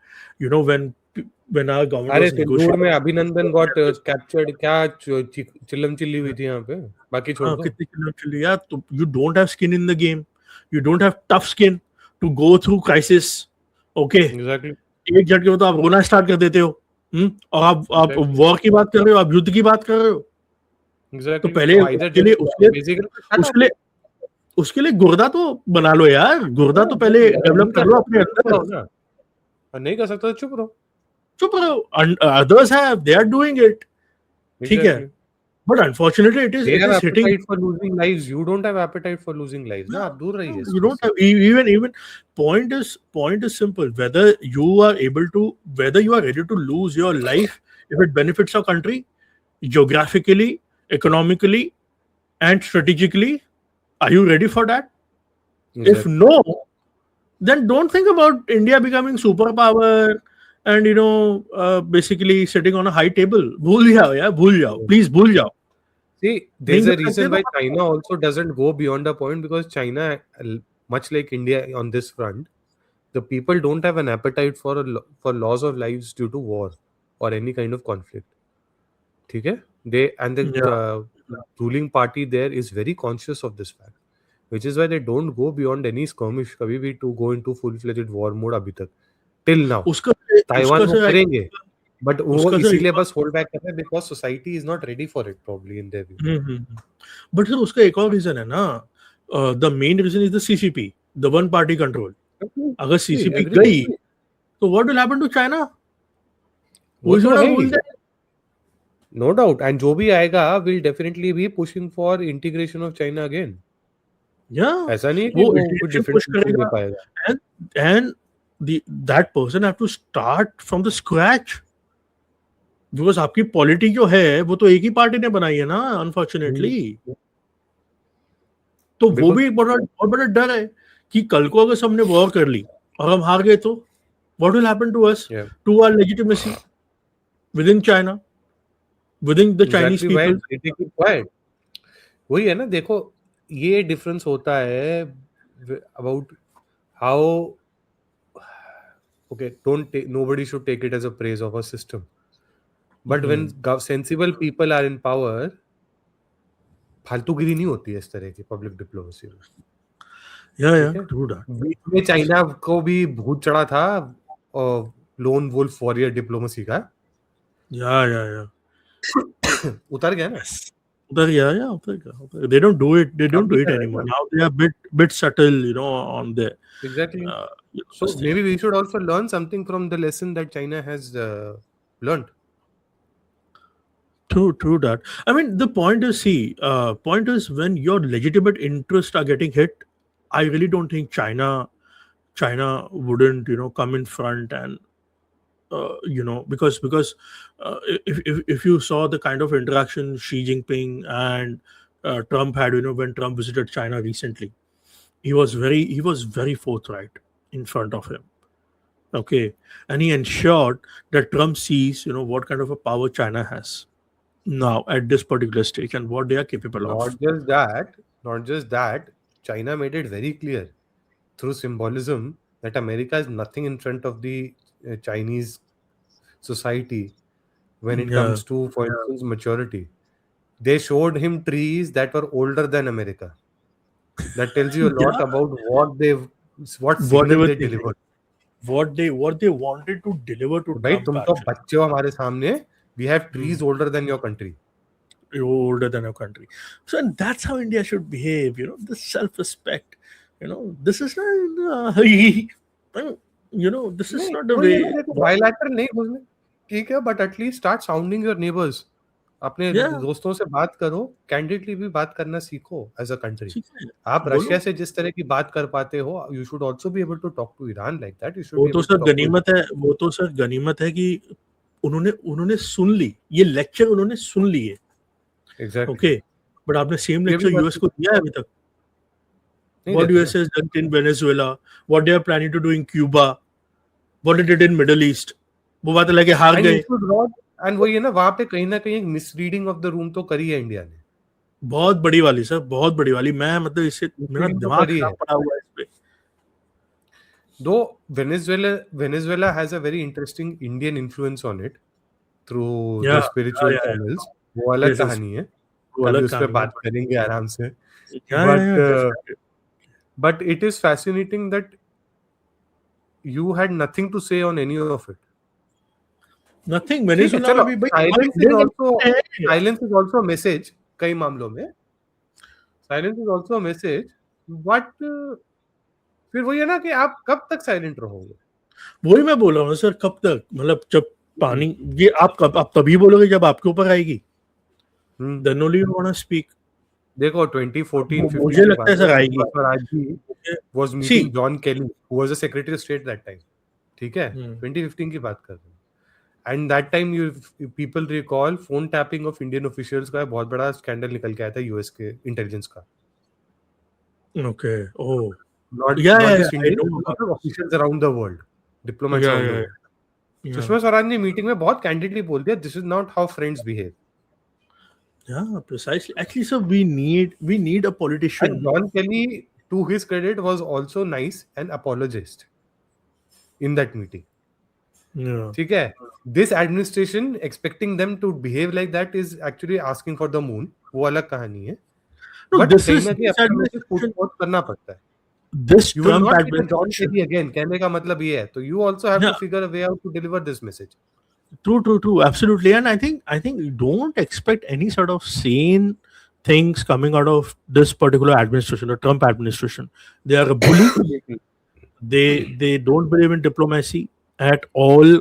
when our government अरे was सिंदूर negotiating. में अभिनंदन गॉट कैप्चर्ड, क्या चिल्लम चिल्ली हुई थी यहाँ पे. बाकी छोड़ दो. कितनी चिल्लम चिल्ली यार. तो you don't have skin in the game. You don't have tough skin to go through crisis. Okay. Exactly. एक झटके में तो आप रोना स्टार्ट कर देते हो. और आप वॉर की बात कर रहे हो, आप युद्ध की बात कर रहे हो. Exactly. तो पहले उसके लिए गुर्दा तो बना लो यार. गुर्दा तो पहले डेवलप कर लो अपने अंदर. नहीं कर सकते तो चुप रहो. Others they are doing it. ठीक है. But unfortunately it is hitting. Appetite for losing lives. You don't have appetite for losing lives. ना, आप दूर रहिए. You don't have even point is simple. Whether you are ready to lose your life if it benefits our country geographically, economically, and strategically. Are you ready for that? Exactly. If no, then don't think about India becoming superpower and basically sitting on a high table. भूल जाओ. Please भूल जाओ. See, there's a reason why China also doesn't go beyond a point, because China, much like India on this front, the people don't have an appetite for loss of lives due to war or any kind of conflict. ठीक है? The ruling party there is very conscious of this fact, which is why they don't go beyond any skirmish कभी भी to go into full-fledged war mode अभी तक. Till now. Taiwan वो करेंगे, but वो इसीलिए बस hold back कर रहे हैं because society is not ready for it probably in their view. But sir, उसका एक और reason है ना. The main reason is the CCP, the one party control. अगर CCP गई, तो what will happen to China? वो तो है. No doubt. And जो भी आएगा will definitely be pushing for integration of China again. Yeah, ऐसा नहीं है कि वो वो कुछ iteration डिफरेंट push नहीं दे करेगा, पाएगा। and that person have to start from the scratch, because आपकी पॉलिटी जो है वो तो एक ही पार्टी ने बनाई है ना, अनफॉर्चुनेटली। तो वो बिल्कुल। भी एक बहुत बड़ा डर है कि कल को अगर सबने वॉर कर ली और हम हार गए तो what will happen to us, Yeah. To our legitimacy within China, within the Chinese Exactly why people. they keep quiet. वही है ना, देखो ये डिफरेंस होता है about how, okay, nobody should take it as a praise of a system, but when sensible people are in power, फालतूगिरी नहीं होती है इस तरह की पब्लिक डिप्लोमेसी में। ठीक है, ट्रू दैट। बीच में चाइना को भी भूत चढ़ा था लोन वुल्फ वॉरियर डिप्लोमेसी का, या उतर गया ना। Yes. उतर गया। They don't do it. They अब don't do नहीं it कर रहे anymore. ना। Now they are bit subtle, on the Exactly. So this thing. maybe we should also learn something from the lesson that China has learned. True that. I mean, the point is, point is when your legitimate interests are getting hit, I really don't think China wouldn't, come in front and, because if you saw the kind of interaction Xi Jinping and Trump had, when Trump visited China recently, he was very forthright in front of him. Okay, and he ensured that Trump sees, what kind of a power China has now at this particular stage and what they are capable of. Not just that, China made it very clear through symbolism that America is nothing in front of the Chinese society when it Yeah, comes to, for instance, maturity. They showed him trees that were older than America. That tells you a lot yeah, about what what they signal were they thinking, delivered. what they wanted to deliver to भाई Trump तुम तो actually. बच्चे हो हमारे सामने. We have trees older than your country. Older than our country. So, and that's how India should behave. This self-respect. This is not. This is नहीं, not the वही है way. ना, देखो बायलैटरल नहीं घुसने, ठीक है, but at least start sounding your neighbours. अपने Yeah. दोस्तों से बात करो, कैंडिडेटली भी बात करना सीखो एज अ कंट्री. आप बोलो. रशिया से जिस तरह की बात कर पाते हो, you should also be able to talk to Iran like that. You should वो बी तो able to sir talk to गनीमत है. वो तो सर गनीमत है कि उन्होंने सुन ली ये लेक्चर. उन्होंने सुन लिए. एग्जैक्टली. ओके, बट आपने सेम ये भी लेक्चर बात यूएस को दिया है अभी तक? नहीं What देते US ना. has done in Venezuela, what they are planning to do in Cuba, what they did in Middle East, वो बात अलग है, हार एंड गए. यू शुड नॉट, एंड वही है ना, वहां पे कहीं ना कहीं मिसरीडिंग ऑफ द रूम तो करी है इंडिया ने. बहुत बड़ी वाली सर, बहुत बड़ी वाली. मैं मतलब इससे मेरा Misreading तो दिमाग करी खराब है. पड़ा हुआ है इस पे. Though Venezuela has a very interesting Indian influence on it through the spiritual या channels. वो अलग yes, yes, कहानी है. वो कभी अलग उस पे कहानी है. बात करेंगे आराम से. या But it is fascinating that you had nothing to say on any of it. Nothing. ठीक है, वेनेजुएला चलो, में भी silence is also a message. कई मामलों में silence is also a message, but फिर वही है ना कि आप कब तक साइलेंट रहोगे. वही मैं बोल रहा हूँ सर. कब तक? मतलब जब पानी ये आप तभी बोलोगे जब आपके ऊपर आएगी. Then only you want to speak. देखो 2014-15 मुझे लगता है सर आएगी. was meeting John Kelly, who was the Secretary of State that time. ठीक है, 2015 की बात कर रहे हैं. And that time people recall phone tapping of Indian officials का बहुत बड़ा स्कैंडल निकल के आया था यूएस के इंटेलिजेंस का. Okay. Oh. Not just Indian, but officials around the world, diplomats around the world. Sushma Swaraj ने मीटिंग में बहुत कैंडिडली बोल दिया, this is not how friends behave. Yeah, precisely. Actually, sir, we need a politician. And John Kelly, to his credit, was also nice and apologist in that meeting. Yeah. ठीक है, this administration expecting them to behave like that is actually asking for the moon. वो अलग कहानी है. No, But this कहीं is ना कहीं अपना मैसेज पुट फॉर्थ करना पड़ता है. this You will Trump not get a John administration. Kelly again. कहने का मतलब ये है. तो you also have to Yeah. figure a way out to deliver this message. True, absolutely. And I think you don't expect any sort of sane things coming out of this particular administration, the Trump administration. They are a bully. they don't believe in diplomacy at all.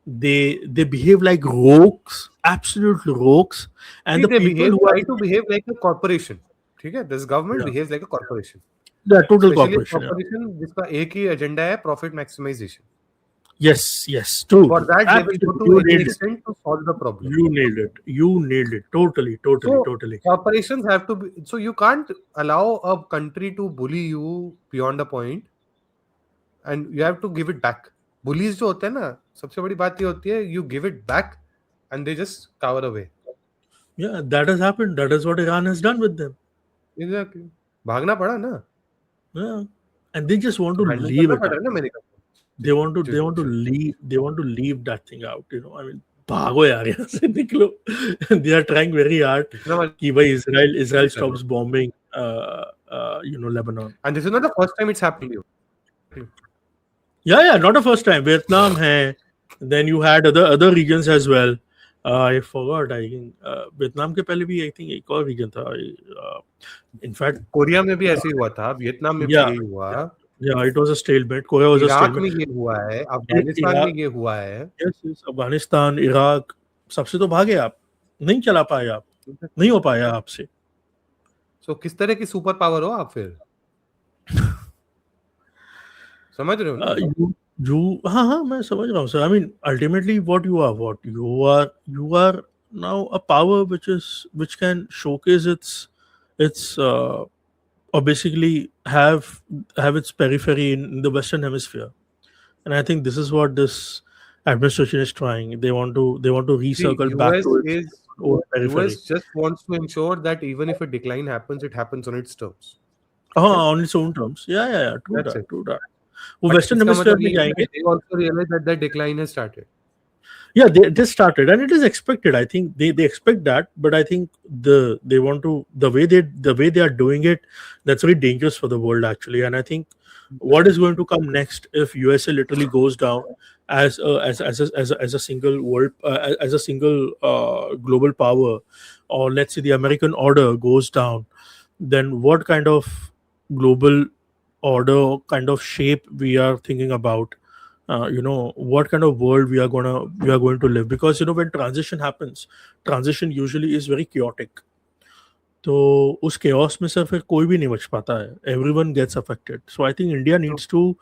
They behave like rogues, absolute rogues. And See, the people who try to behave like a corporation. ठीक है, this government Yeah. behaves like a corporation, Yeah, total especially a corporation. Yeah. corporation जिसका एक ही agenda है profit maximization. Yes, yes, true. For that, they will go Absolutely. to You any nailed it. extent to solve the problem. You nailed it. You nailed it. Totally, totally, So totally. corporations have to be. So you can't allow a country to bully you beyond a point, and you have to give it back. Bullies जो होते हैं ना, सबसे बड़ी बात ये होती है, you give it back, and they just cower away. Yeah, that has happened. That is what Iran has done with them. Exactly. भागना पड़ा ना. Yeah. And they just want to Handle leave करना it पड़ रहा out. है ना America को. They want to leave that thing out, you know. I mean, भागो यार यहाँ से निकलो. They are trying very hard इतना वाला- कि भाई Israel करना. stops bombing Lebanon. And this is not the first time it's happened to you. Yeah, not the first time. Vietnam hai. Then you had other regions as well. I forgot. I think Vietnam के पहले भी I think एक और region था. In fact, Korea में भी ऐसे ही हुआ था, वियतनाम में भी Yeah. यही हुआ, yeah, it was a stalemate. Korea was a Iraq stalemate. में ये हुआ है, अफगानिस्तान इराक- में ये हुआ है. Yes, अफगानिस्तान, इराक, सबसे तो भागे आप. नहीं चला पाए आप. नहीं हो पाया आपसे. So किस तरह की सुपर पावर हो आप फिर? समझ रहे हो ना? हाँ मैं समझ रहा हूँ sir. I mean, ultimately what you are now a power which can showcase its or basically have its periphery in the Western Hemisphere, and I think this is what this administration is trying. They want to recircle back to its own periphery. US just wants to ensure that even if a decline happens, it happens on its terms. On its own terms. Yeah. That's True it. that. वो But western इसका hemisphere मतलब में ये है जाएंगे. that they also realize that the decline has started. Yeah, they started, and it is expected. I think they expect that, but I think they want to the way they are doing it, that's very dangerous for the world actually. And I think what is going to come next if USA literally goes down as a single world as a single global power, or let's say the American order goes down, then what kind of global order kind of shape we are thinking about? What kind of world we are going to live, because when transition happens, transition usually is very chaotic. तो उस chaos में से फिर कोई भी नहीं बच पाता है. Everyone gets affected. So I think India needs to,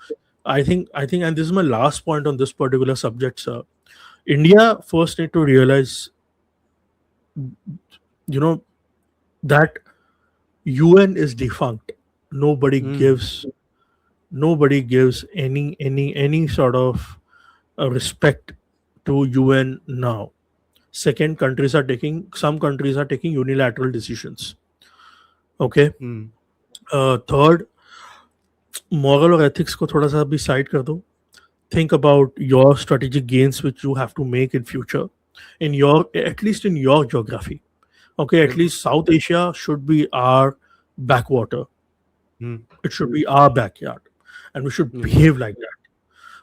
I think, and this is my last point on this particular subject, sir. India first need to realize, that UN is defunct. Nobody gives any sort of respect to UN now. Second, some countries are taking unilateral decisions. Okay. Third, moral or ethics को थोड़ा सा भी side कर दो. Think about your strategic gains which you have to make in future, at least in your geography. Okay, at least South Asia should be our backwater. It should be our backyard, and we should behave like that.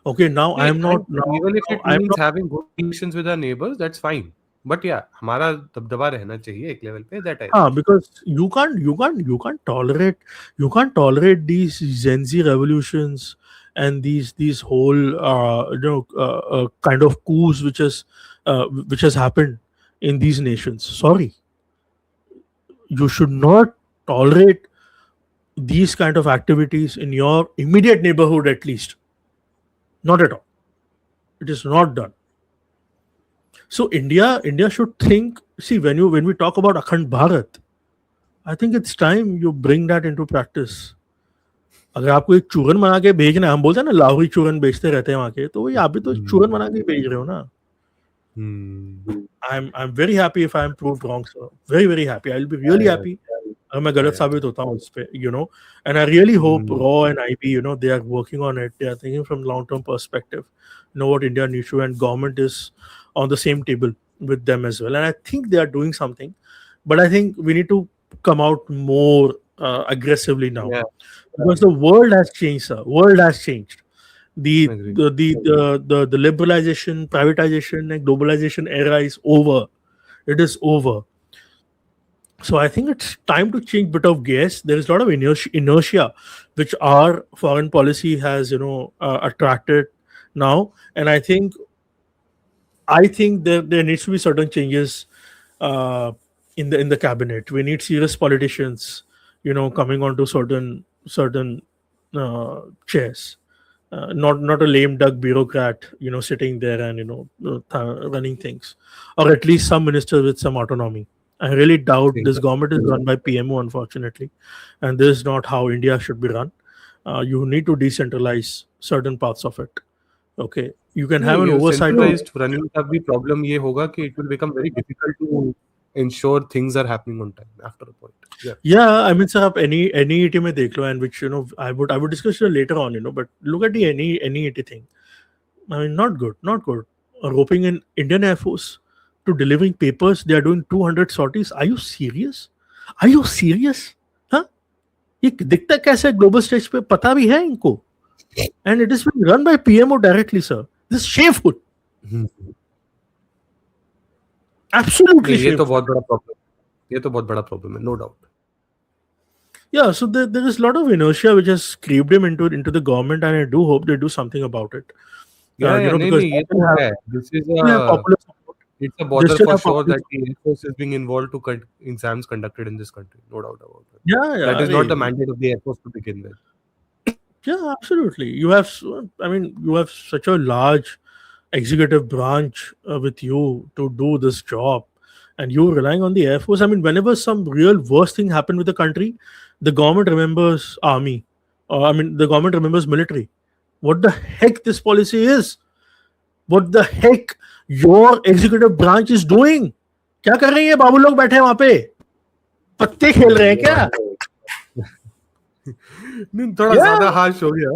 Okay, now I am not. Even if it means having good relations with our neighbors, that's fine. But yeah, हमारा दबदबा रहना चाहिए एक level पे. That I. Because you can't tolerate these Gen Z revolutions and these whole kind of coups which has happened in these nations. Sorry, you should not tolerate these kind of activities in your immediate neighborhood, at least. Not at all. It is not done. So India should think. See, when we talk about Akhand Bharat, I think it's time you bring that into practice. अगर आपको एक चूरन बना के भेजना है, हम बोलते हैं ना लाहौरी चूरन बेचते रहते हैं वहां के, तो वही आप भी तो चूरन बना के भेज रहे हो ना. I'm very happy if I'm proved wrong, sir. Very, very happy. I'll be really happy अगर मैं गलत साबित होता हूँ इस पे, and I really hope RAW and IB, they are working on it. They are thinking from long-term perspective. What India needs to, and government is on the same table with them as well. And I think they are doing something, but I think we need to come out more aggressively now, because the world has changed, sir. World has changed. The liberalization, privatization, and globalization era is over. It is over. So I think it's time to change bit of gears. There is a lot of inertia which our foreign policy has, attracted now, and I think there needs to be certain changes in the cabinet. We need serious politicians coming onto certain chairs. Not a lame duck bureaucrat, sitting there and running things, or at least some minister with some autonomy. I really doubt this government is run by PMO, unfortunately, and this is not how India should be run. You need to decentralize certain parts of it. Okay, you can have an oversight. Centralized running का भी problem ये होगा कि it will become very difficult to ensure things are happening on time after a point. Yeah, I mean, sir, आप any ET में देख लो, and which I would discuss it later on, but look at the any ET thing. I mean, not good. Roping in Indian Air Force to delivering papers, they are doing 200 sorties. Are you serious? हाँ, ये दिखता कैसे global stage पे, पता भी है इनको, and it is being run by PMO directly, sir. This is shameful. Absolutely ये तो shameful. बहुत बड़ा problem. ये तो बहुत बड़ा problem है, no doubt. Yeah, so there is a lot of inertia which has creeped him into the government, and I do hope they do something about it. नहीं, ये तो है. This is popular support. It's a bother for sure that the Air Force is being involved to exams conducted in this country. No doubt about it. Yeah. That is not the mandate of the Air Force to begin with. Yeah, absolutely. You have such a large executive branch with you to do this job, and you're relying on the Air Force. I mean, whenever some real worst thing happened with the country, the government remembers army. The government remembers military. What the heck this policy is? What the heck your executive branch is doing? क्या कर रही है बाबू लोग बैठे हैं वहां पे? पत्ते खेल रहे हैं क्या? नहीं, थोड़ा ज़्यादा harsh हो गया.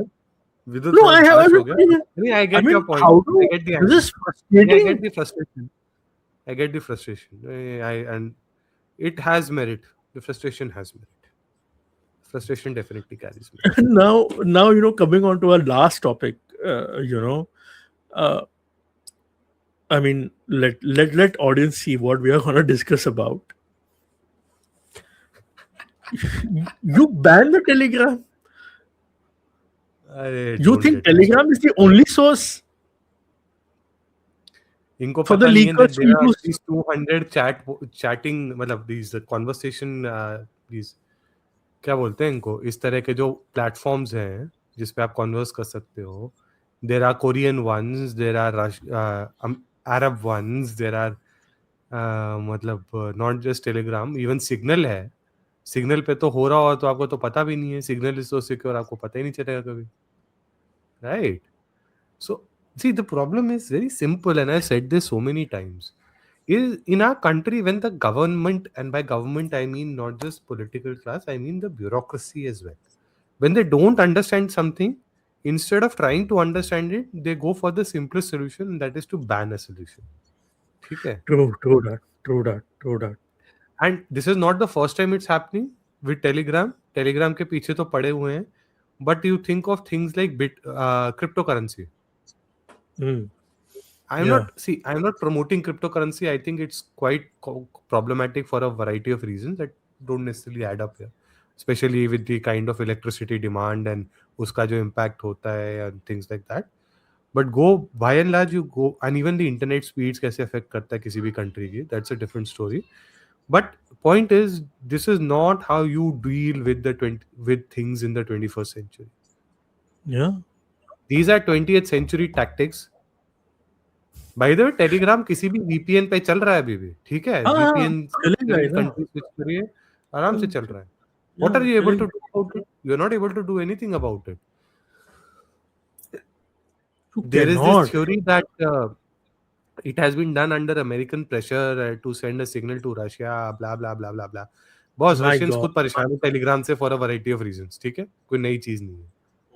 No, I get your point. I get the frustration. I get the frustration. And it has merit. The frustration has merit. Frustration definitely carries merit. Now, coming on to our last topic, I mean, let audience see what we are going to discuss about. You ban the Telegram. You think Telegram is the only source? इनको पता नहीं है that there are these 200 chatting, मतलब these conversation, these क्या बोलते हैं इनको, इस तरह के जो platforms हैं जिस पे आप converse कर सकते हो. There are Korean ones, there are Arab ones, there are मतलब not just Telegram, even Signal है. Signal पे तो हो रहा हो तो आपको तो पता भी नहीं है. Signal is so secure, आपको पता ही नहीं चलेगा कभी. Right? So, see, the problem is very simple, and I've said this so many times. Is in our country, when the government, and by government I mean not just political class, I mean the bureaucracy as well. When they don't understand something, instead of trying to understand it, they go for the simplest solution, and that is to ban a solution. Okay? True that. And this is not the first time it's happening with Telegram. Telegram के पीछे तो पड़े हुए हैं. But you think of things like cryptocurrency. I'm not promoting cryptocurrency. I think it's quite problematic for a variety of reasons that don't necessarily add up here, especially with the kind of electricity demand and uska jo impact hota hai and things like that. But by and large, you go, and even the internet speeds kaise affect karta hai kisi bhi country ki, that's a different story. But point is, this is not how you deal with with things in the 21st century. Yeah. These are 20th century tactics. By the way, Telegram किसी भी VPN पे चल रहा है अभी भी, ठीक है? VPN country switch करिए, आराम से चल रहा है. What are you able to do about it? You're not able to do anything about it. There is this theory that it has been done under American pressure to send a signal to Russia, blah blah blah blah blah. Boss, Russians खुद परेशान हैं Telegram से for a variety of reasons, ठीक है? कोई नई चीज नहीं है.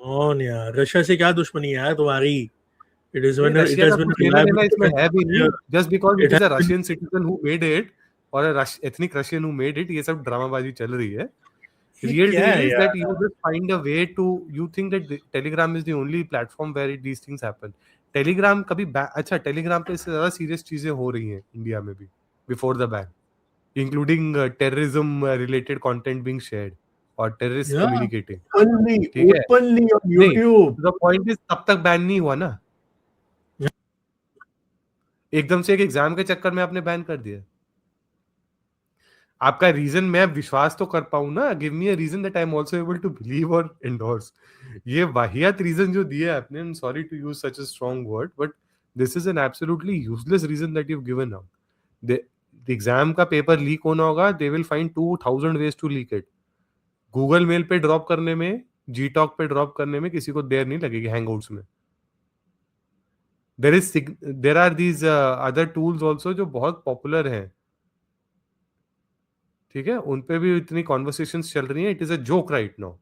Oh यार, रशिया से क्या दुश्मनी है यार तुम्हारी? It has been just because it is a Russian citizen who made it or a ethnic Russian who made it, ये सब ड्रामाबाजी चल रही है. Real deal is that you just find a way to, you think that Telegram is the only platform where these things happen. Telegram कभी अच्छा Telegram पे इससे ज़्यादा serious चीजें हो रही हैं इंडिया में भी before the ban, including terrorism related content being shared or terrorists communicating. Openly on YouTube. The point is तब तक ban नहीं हुआ ना. एकदम से एक एग्जाम के चक्कर में आपने बैन कर दिया. आपका रीजन मैं विश्वास तो कर पाऊं ना, give me a reason that I am also able to believe और एंडोर्स। ये वाहियात रीजन जो दिए आपने, I am sorry to use such a strong word, but this is an absolutely useless reason that you have given out. The exam का paper leak होना होगा, they will find 2000 ways to leak it. Google mail पे drop करने में, जी talk पे drop करने में किसी को देर नहीं लगेगी, हैंगआउट्स में। There are these other tools also जो बहुत पॉपुलर हैं, ठीक है, उन पे भी इतनी कॉन्वर्सेशंस चल रही हैं, it is a joke right now.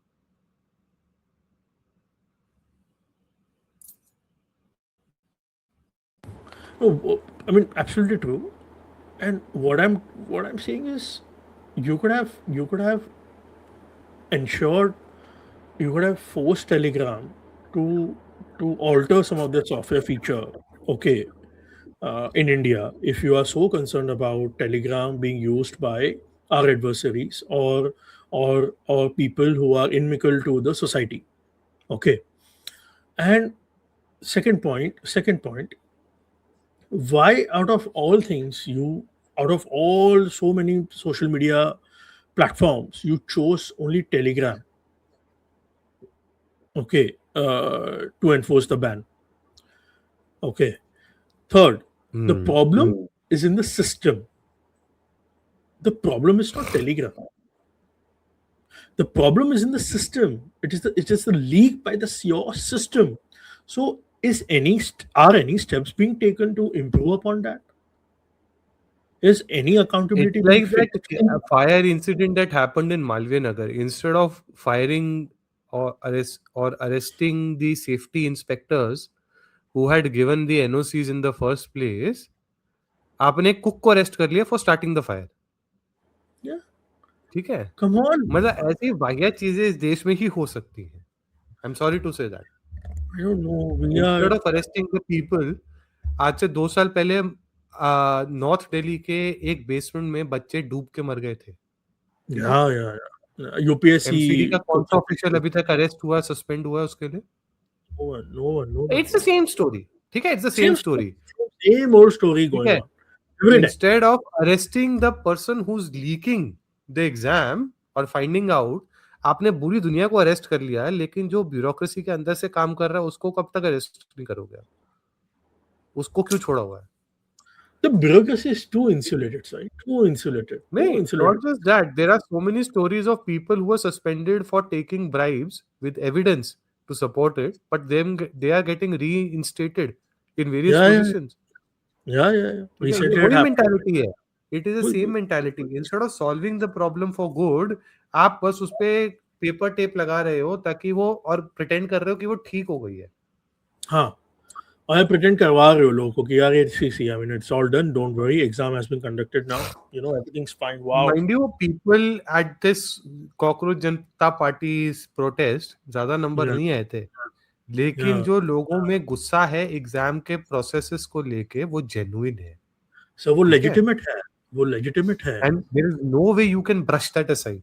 No, I mean, absolutely true. And what I'm saying is, you could have ensured, you could have forced Telegram to alter some of the software feature. Okay, in India, if you are so concerned about Telegram being used by our adversaries or people who are inimical to the society. Okay, and second point, why out of all things, you out of all so many social media platforms, you chose only Telegram, okay, to enforce the ban. Okay, third, the problem is in the system. The problem is not Telegram. The problem is in the system. It is the leak by your system. So are any steps being taken to improve upon that? Is any It's accountability being like that fixed? fire incident that happened in Malviya Nagar. Instead of firing or arresting the safety inspectors who had given the NOCs in the first place, आपने cook को arrest कर लिया for starting the fire. Yeah, ठीक है, come on. मतलब ऐसी वाहियात चीजें इस देश में ही हो सकती हैं। I am sorry to say that. I don't know. Instead of arresting the people, आज से 2 साल पहले नॉर्थ दिल्ली के एक बेसमेंट में बच्चे डूब के मर गए थे। Yeah. UPSC. एमसीडी का कौन सा ऑफिशियल अभी तक अरेस्ट हुआ, सस्पेंड हुआ उसके लिए? No one. It's the same story, ठीक है, it's the same story, Same old story ठीक going है। on every day. Instead of arresting the person who is leaking the exam और फाइंडिंग आउट, आपने पूरी दुनिया को अरेस्ट कर लिया है, लेकिन जो ब्यूरोक्रेसी के अंदर से काम कर रहा है उसको कब तक अरेस्ट नहीं करोगे आप? उसको क्यों छोड़ा हुआ है? The bureaucracy is too insulated, sir. Too insulated. Too नहीं, insulated. not just that, there are so many stories of people who are suspended for taking bribes with evidence to support it, but they are getting reinstated in various Yeah. positions. Yeah. ठीक है, ये Recently it वही happened. mentality है। It is the Who- same mentality. Instead of solving the problem for good, आप बस उस पे paper tape लगा रहे हो ताकि वो, और प्रिटेंड कर रहे हो कि वो ठीक हो गई है। हाँ, और pretend करवा रहे हो लोगों को कि यार ये see, I mean, it's all done. Don't worry. Exam has been conducted now. You know, everything's fine. Wow. Mind you, people at this cockroach Janata पार्टी's protest ज्यादा नंबर Yeah. नहीं आए थे, लेकिन Yeah. जो लोगों में गुस्सा है एग्जाम के प्रोसेसेस को लेके वो जेन्युइन है। So वो ठीक है? legitimate है. वो legitimate है. And there is no way you can brush that aside.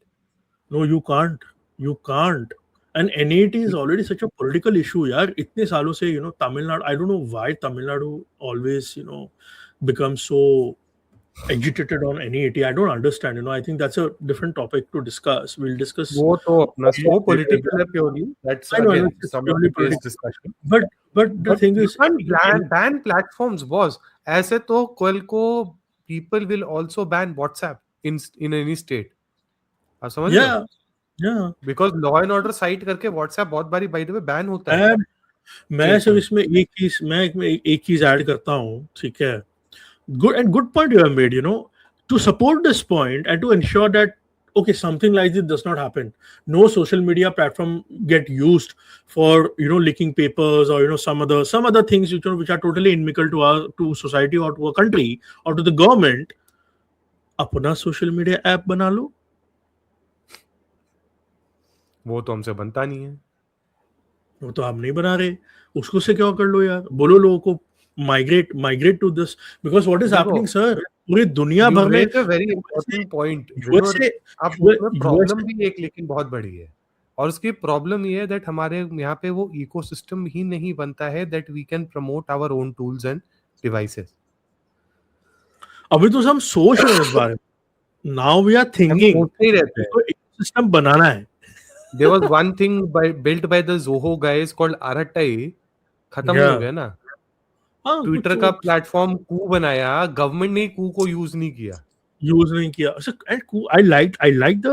No, you can't. You can't. And NAT is already such a political issue, यार. इतने सालों से, you know, Tamil Nadu. I don't know why Tamil Nadu always, you know, becomes so agitated on NAT. I don't understand. You know, I think that's a different topic to discuss. We'll discuss. वो तो अपना so political है purely. That's I know, again it's some purely of today's political. discussion. But the But thing you is, can't ban platforms, boss. ऐसे तो कल को people will also ban WhatsApp in any state. आप समझ रहे हो? yeah. Because law and order site करके WhatsApp बहुत बारी by the way ban होता है। मैं सिर्फ इसमें एक चीज ऐड करता हूँ, ठीक है? Good point you have made, you know, to support this point and to ensure that okay, something like this does not happen. No social media platform get used for, you know, leaking papers or, you know, some other things which are totally inimical to society or to a country or to the government. अपना social media app बना लो. वो तो हमसे बनता नहीं है। वो तो आप नहीं बना रहे, उसको से क्या कर लो यार, बोलो लोगों को migrate to this, because what is happening sir, पूरी दुनिया भर में वेरी इंपॉर्टेंट पॉइंट। यूएसए अब प्रॉब्लम भी एक लेकिन बहुत बड़ी है, और उसकी प्रॉब्लम ये है दैट हमारे यहाँ पे वो इकोसिस्टम ही नहीं बनता है that we can promote our own tools and devices. अभी तो हम सोच रहे हैं इस बारे में, नाउ वी आर हम थिंकिंग सोचते ही रहते हैं. इसको इकोसिस्टम बनाना है. There was one thing built by the Zoho guys called Aratai. खत्म नहीं हो या गया ना. हाँ ट्विटर कुछ का प्लेटफॉर्म कू बनाया, गवर्नमेंट ने कू को यूज नहीं किया. यूज नहीं किया. And I like the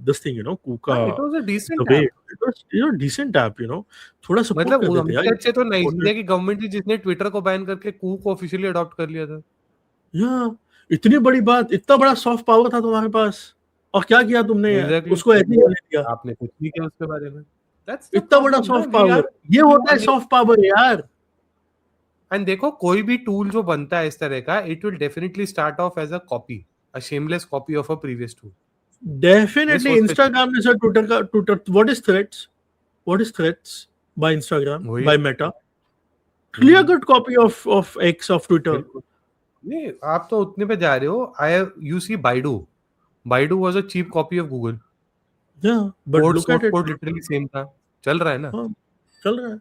this thing कूका हाँ, it was a the decent way app. It was decent app थोड़ा सपोर्ट मतलब कर वो देते यार. हमसे अच्छे तो नाइजीरिया की गवर्नमेंट थी जिसने ट्विटर को बैन करके कू को ऑफिशियली अडॉप्ट कर लिया था. या इतनी बड़ी बात, इतना बड़ा सॉफ्ट पावर था तुम्हारे पास, और क्या किया तुमने यार, एग्जैक्टली. उसको ऐसे ही रहने दिया. आपने कुछ नहीं किया उसके बारे में. दैट्स द इतना बड़ा प्रॉब्लम ना. सॉफ्ट वी आर पावर, ये होता है सॉफ्ट पावर यार. एंड देखो कोई भी टूल जो बनता है इस तरह का, it will definitely start off as a copy, a shameless copy of a previous tool. ये डेफिनेटली सोचते थे. इंस्टाग्राम ने sir Twitter what is threads by Instagram वही. By Meta, clear hmm, cut copy of X of Twitter. बिल्कुल. नहीं, आप तो उतने पे जा रहे हो. I you see Baidu. Baidu was a cheap copy of Google. या but code look source at it. Code literally same था. चल रहा है ना. हाँ, चल रहा है.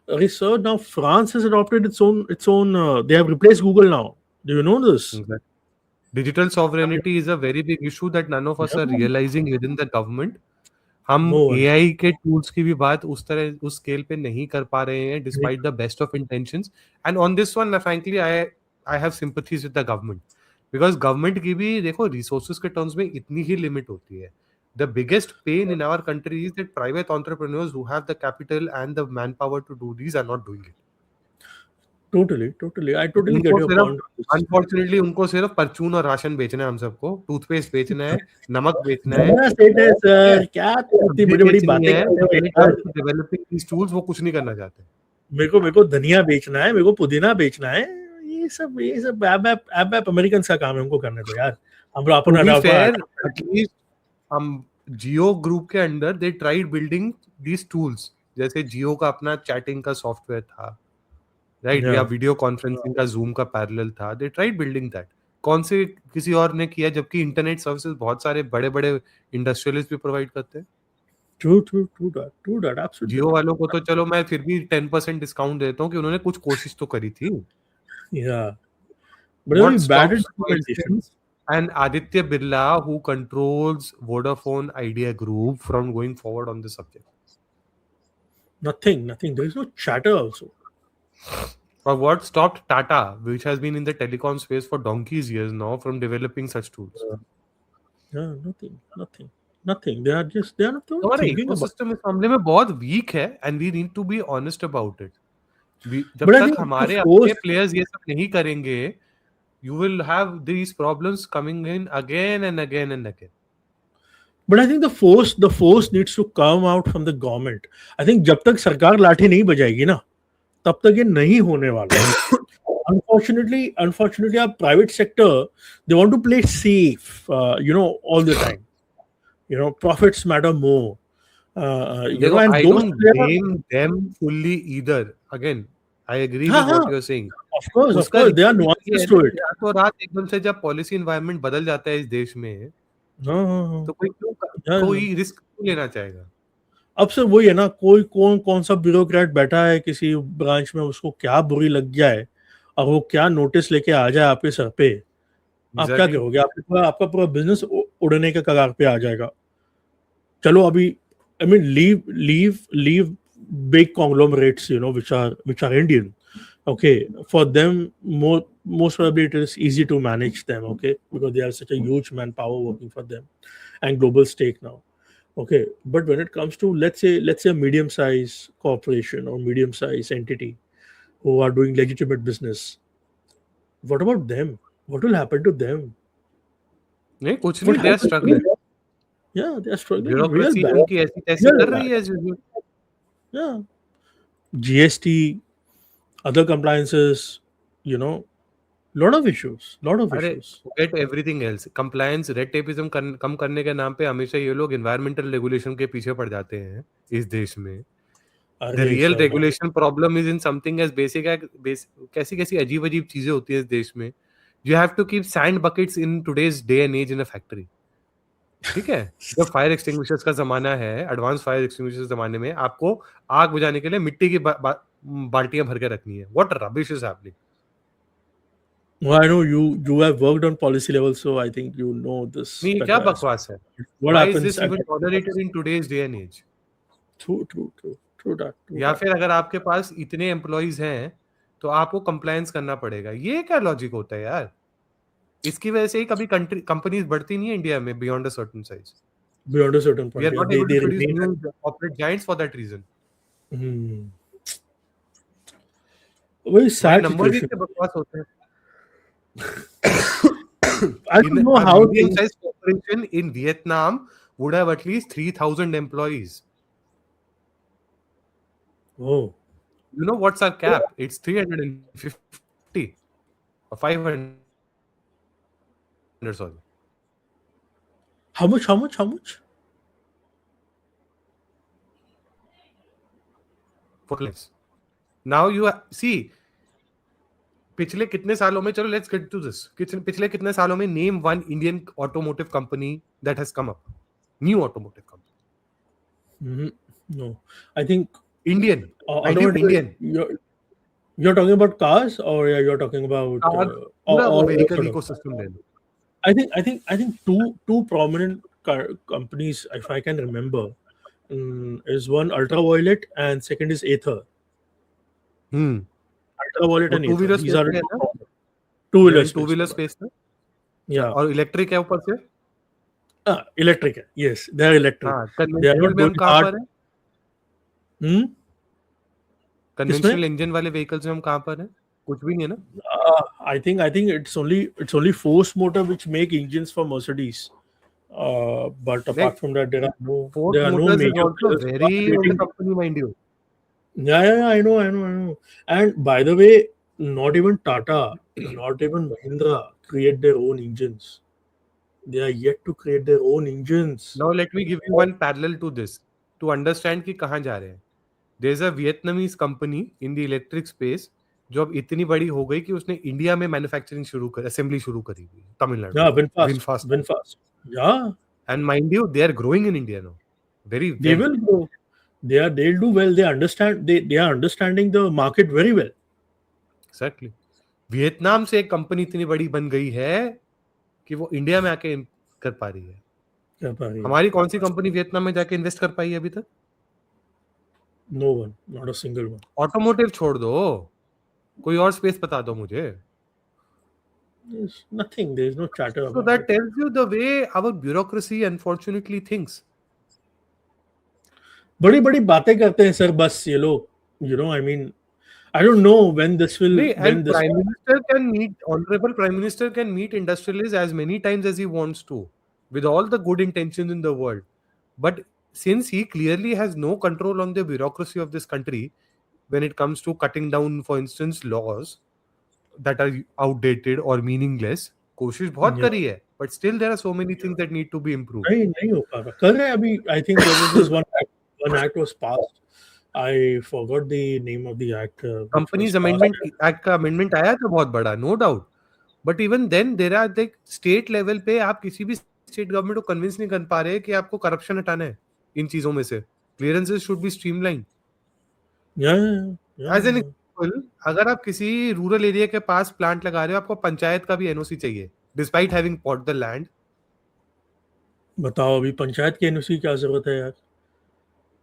Okay, sir, now France has adopted its own they have replaced Google now. Do you know this? Digital sovereignty is a very big issue that none of us are Yeah. Realising within the government. हम No one. AI के tools की भी बात उस तरह उस scale पे नहीं कर पा रहे हैं despite the best of intentions. And on this one frankly I have sympathies with the government, because government की भी देखो रिसोर्सेज के टर्म्स में इतनी ही लिमिट होती है. The biggest pain in our country is that private entrepreneurs who have the capital and the man power to do these are not doing it. Totally, totally. I totally get उनको your सिर्फ point on this. Unfortunately उनको सिर्फ परचून और ration बेचना है. हम सबको टूथपेस्ट बेचना है, नमक बेचना है. जमाना सेट है ठीक है? सर, क्या तुम इतनी सब्जी बड़ी बड़ी बेचनी बातें है. करते हो व्हेन इट यार. Comes to developing these tools वो कुछ नहीं करना चाहते. मेरे को धनिया बेचना है, मेरे को पुदीना बेचना है. ये सब ऐप अमेरिकन का काम है, उनको करने दो यार. हम लोग टू अपन बी फेयर, अडाप्ट. एटलीस्ट हम जियो ग्रुप के under they tried building these tools. जैसे जियो का अपना चैटिंग का सॉफ्टवेयर था, राइट, या Yeah. वीडियो कॉन्फ्रेंसिंग का जूम का पैरेलल था. दे ट्राइड बिल्डिंग दैट. कौन से किसी और ने किया, जबकि इंटरनेट सर्विसेज बहुत सारे बड़े बड़े इंडस्ट्रियलिस्ट भी प्रोवाइड करते हैं. True that, absolutely. जियो वालों को तो चलो मैं फिर भी 10% डिस्काउंट देता हूँ कि उन्होंने कुछ कोशिश तो करी थी. Yeah. But What it's bad stops, for implementation. instance, and Aditya Birla, who controls Vodafone Idea Group, from going forward on this subject? Nothing. There is no chatter also. Or what stopped Tata, which has been in the telecom space for donkey's years now, from developing such tools? Yeah, nothing. They are not हमारा thinking about. Ecosystem इस मामले में बहुत week है, and we need to be honest about it. जब But I तक think हमारे the अपने force, प्लेयर्स ये सब नहीं करेंगे, you will have these problems coming in again and again and again. but I think the force needs to come out from the government. I think जब तक सरकार लाठी नहीं बजाएगी ना, तब तक ये नहीं होने वाला है. Unfortunately, our private sector, they want to play safe, all the time. Profits matter more. देखो, And I those don't players, blame them fully either. Again, I agree हाँ, with what हाँ, you're saying. of course, उसका there are reason ये nuances है to ना it. कि रातों रात एकदम से जब पॉलिसी एनवायरनमेंट बदल जाता है इस देश में, हाँ. तो Yeah. कोई रिस्क क्यों लेना चाहेगा? अब से वही है ना, कौन सा ब्यूरोक्रेट बैठा है किसी ब्रांच में, उसको क्या बुरी लग गया है और वो क्या नोटिस लेके आ जाए आपके सर पे, आप क्या Exactly. करोगे? आपका पूरा बिजनेस उड़ने के कगार पे आ जाएगा. चलो अभी, I mean, leave big conglomerates, which are Indian. Okay, for them, most probably it is easy to manage them. Okay, because they have such a huge manpower working for them and global stake now. Okay, but when it comes to let's say a medium-sized corporation or medium-sized entity who are doing legitimate business, what about them? What will happen to them? नहीं, कुछ What नहीं, they are happens to struggling. them? Yeah, they are struggling real bureaucracy bad. उनकी ऐसी तैसी Real कर bad. रही है as usual. Yeah, GST, other compliances, lot of issues. अरे forget everything else. Compliance, red tapeism कम करने के नाम पे हमेशा ये लोग environmental regulation के पीछे पड़ जाते हैं इस देश में. The अरे real sir, regulation problem is in something as basic as कैसी अजीब चीजें होती है इस देश में. You have to keep sand buckets in today's day and age in a factory. ठीक है, जब फायर एक्सटिंग्विशर्स का जमाना है, एडवांस फायर एक्सटिंग्विशर्स जमाने में आपको आग बुझाने के लिए मिट्टी की बाल्टियां भर के रखनी है. What rubbish is happening. Well, I know you have worked on policy level, so I think you know this नहीं, क्या better. बकवास है? What Why is happens this at even tolerated in today's day and age? true that. या फिर अगर आपके पास इतने employees हैं तो आपको कंप्लायंस करना पड़ेगा, ये क्या लॉजिक होता है यार? इसकी वजह से ही कभी कंपनीज बढ़ती नहीं है इंडिया में beyond a certain size. Beyond a certain we point, are yeah, not able they to produce remain. New corporate giants for that reason. Hmm. Very हमारे sad नंबर भी situation. इतने बकवास होते हैं. I don't know A how medium things. sized corporation in Vietnam would have at least 3,000 employees. Oh, You know what's our cap? It's 350 or 500. Sorry. how much? How much? How much? For less. Now you see, पिछले कितने सालों में, चलो let's get to this, पिछले कितने सालों में name one Indian automotive company that has come up, new automotive company. No, I think Indian, automotive. Indian You're talking about cars, or you're talking about car, पूरा वो all vehicle sort of. Ecosystem ले लो. I think two prominent companies, if I can remember, is one Ultraviolet and second is Ather. Ultraviolet वो and two Ather. Wheeler These space are में है ना, two-wheeler two space. Wheeler space में. Yeah, और electric है ऊपर से. electric. Yes, they are electric. हाँ, They are कन्वेंशनल not में हम going कहाँ hard. पर हैं? Hmm? कन्वेंशनल इंजन वाले व्हीकल्स में हम कहाँ पर हैं? कुछ भी नहीं है ना. I think it's only force motor which make engines for Mercedes. But apart from that, there Ford are no Motors is major also players who are very old creating. company, mind you. Yeah, I know. And by the way, not even Tata, not even Mahindra create their own engines. They are yet to create their own engines. Now let me give you one parallel to this to understand कि कहाँ जा रहे हैं. There's a Vietnamese company in the electric space जो अब इतनी बड़ी हो गई कि उसने इंडिया में मैन्युफैक्चरिंग शुरू कर, असेंबली शुरू करी हुई है Tamil Nadu. Yeah, Winfast. Winfast. Yeah, And mind you, they are growing in India now very they well. will grow. They'll do well. They understand. They are understanding the market very well. Exactly. Vietnam से एक company इतनी बड़ी बन गई है कि वो India में आके कर पा रही है. क्या पा रही है? हमारी कौन सी कंपनी वियतनाम में जाके इन्वेस्ट कर पाई है अभी तक? No one, not a single one. Automotive छोड़ दो, कोई और स्पेस बता दो मुझे. There's nothing. There's no chatter So about that it. tells you the way our bureaucracy unfortunately thinks. बड़ी बड़ी बातें करते हैं सर बस ये लोग. You know, I mean, I don't know when this will. Nee, When and this. Prime Minister can meet, Honorable Prime Minister can meet industrialists as many times as he wants to, with all the good intentions in the world. But since he clearly has no control on the bureaucracy of this country, when it comes to cutting down, for instance, laws that are outdated or meaningless, कोशिश बहुत Yeah. करी है, but still there are so many things that need to be improved. नहीं हो पा रहा. कर रहे हैं अभी. I think there was this one act was passed. I forgot the name of the act. Companies Amendment Act का amendment आया था बहुत बड़ा, no doubt. But even then there are like state level पे आप किसी भी state government को convince नहीं कर पा रहे कि आपको corruption हटाना है इन चीजों में से. Clearances should be streamlined. Yeah. As an example, अगर आप किसी रूरल एरिया के पास प्लांट लगा रहे हो, आपको पंचायत का भी एनओसी चाहिए, despite having bought the land. बताओ अभी पंचायत के एनओसी क्या जरूरत है यार.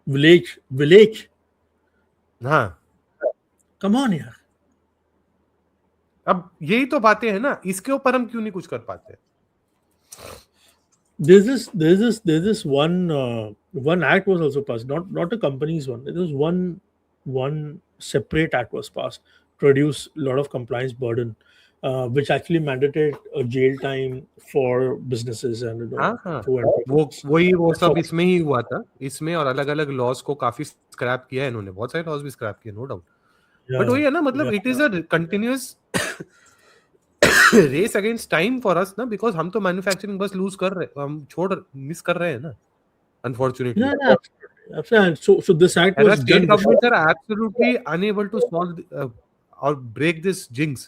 विलेज. हाँ, कम ऑन यार. अब यही तो बातें हैं ना, इसके ऊपर हम क्यों नहीं कुछ कर पाते. There's this one act was also passed, not a company's one. There was one separate act was passed to reduce a lot of compliance burden, which actually mandated a jail time for businesses and हाँ, for वो सब इसमें ही हुआ था. इसमें और अलग अलग लॉज को काफी स्क्रैप किया है इन्होंने, बहुत सारे लॉज भी स्क्रैप किए, नो डाउट. बट वही है ना, मतलब it is a continuous race against time for us ना, बिकॉज हम तो मैन्युफैक्चरिंग बस लूज कर रहे, हम मिस कर रहे हैं ना, unfortunately. Absolutely. So this act And was the state done governments are absolutely unable to solve or break this jinx.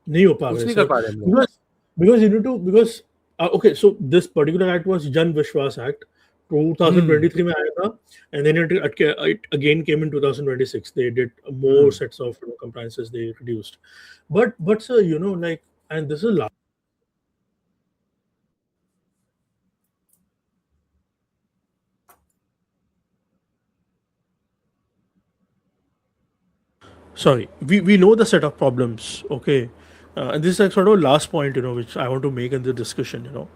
नहीं हो पा कुछ रहा नहीं है कर पा रहे हम लोग. because you need to because okay, so this particular act was Jan Vishwas Act, 2023 में आया था, and then it again came in 2026. They did more sets of compliances they reduced. But sir, like, and this is sorry, we know the set of problems, okay, and this is like sort of last point, which I want to make in the discussion.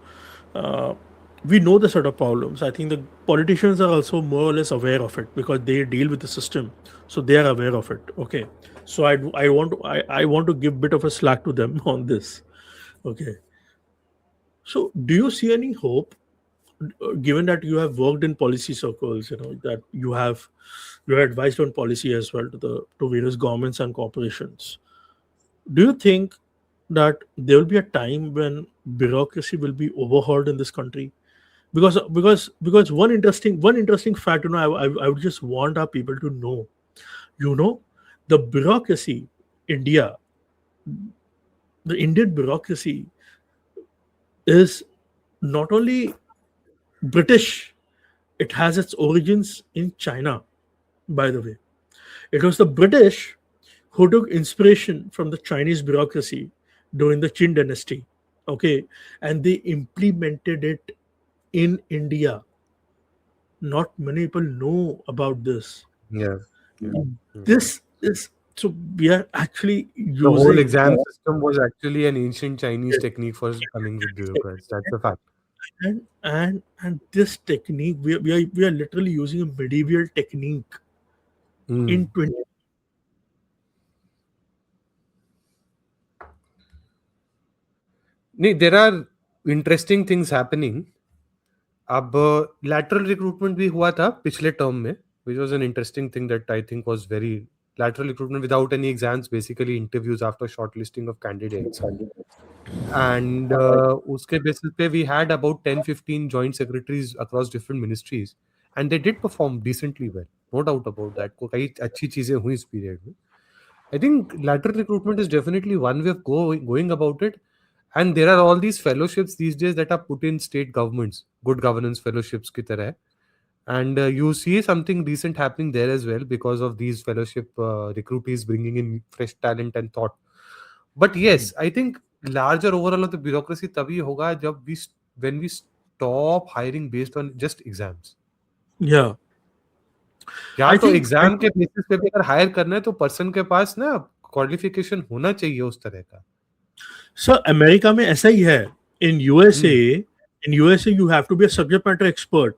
We know the set of problems. I think the politicians are also more or less aware of it because they deal with the system, so they are aware of it. Okay, so I want to give bit of a slack to them on this. Okay, so do you see any hope, given that you have worked in policy circles, that you're advised on policy as well to various governments and corporations? Do you think that there will be a time when bureaucracy will be overhauled in this country? Because one interesting fact, I would just want our people to know, you know the bureaucracy, India, the Indian bureaucracy is not only British, it has its origins in China, by the way. It was the British who took inspiration from the Chinese bureaucracy during the Qin dynasty, okay, and they implemented it in India. Not many people know about this. Yeah. This is so we are actually The whole using exam system was actually an ancient Chinese technique for coming with bureaucrats. That's a fact. and this technique we are literally using a medieval technique in 20. There are interesting things happening. अब lateral recruitment भी हुआ था पिछले term में, which was an interesting thing that I think was very lateral recruitment without any exams, basically interviews after shortlisting of candidates. And उसके basis पे we had about 10-15 joint secretaries across different ministries, and they did perform decently well, no doubt about that. कई अच्छी चीजें हुई इस period में. I think lateral recruitment is definitely one way of going about it. And there are all these fellowships these days that are put in state governments, good governance fellowships ki tarah. And you see something decent happening there as well because of these fellowship recruitees bringing in fresh talent and thought. But yes, I think larger overall of the bureaucracy tabhi hoga when we stop hiring based on just exams. Yeah. या तो exam के basis पे भी अगर higher करना है तो person के पास ना क्वालिफिकेशन होना चाहिए उस तरह का. सर अमेरिका में ऐसा ही है. In USA you have to be a subject matter expert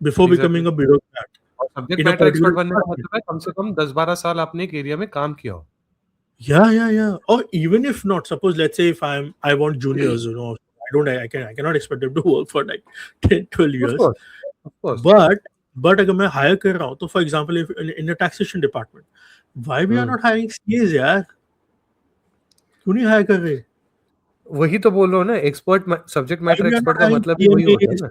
before becoming a bureaucrat. और सब्जेक्ट मैटर एक्सपर्ट बनने का मतलब है कम से कम 10-12 साल आपने एक एरिया में काम किया हो. Yeah. Or even if not, suppose let's say if I want juniors, I cannot expect them to work for like 10-12 years. Of course. But अगर मैं हायर कर रहा हूँ तो for example in the taxation department, why we are not hiring CAs यार? क्यों नहीं higher कर रहे? वही तो बोल रहा हूँ ना, एक्सपर्ट सब्जेक्ट मैटर एक्सपर्ट का मतलब ही वही होता है ना.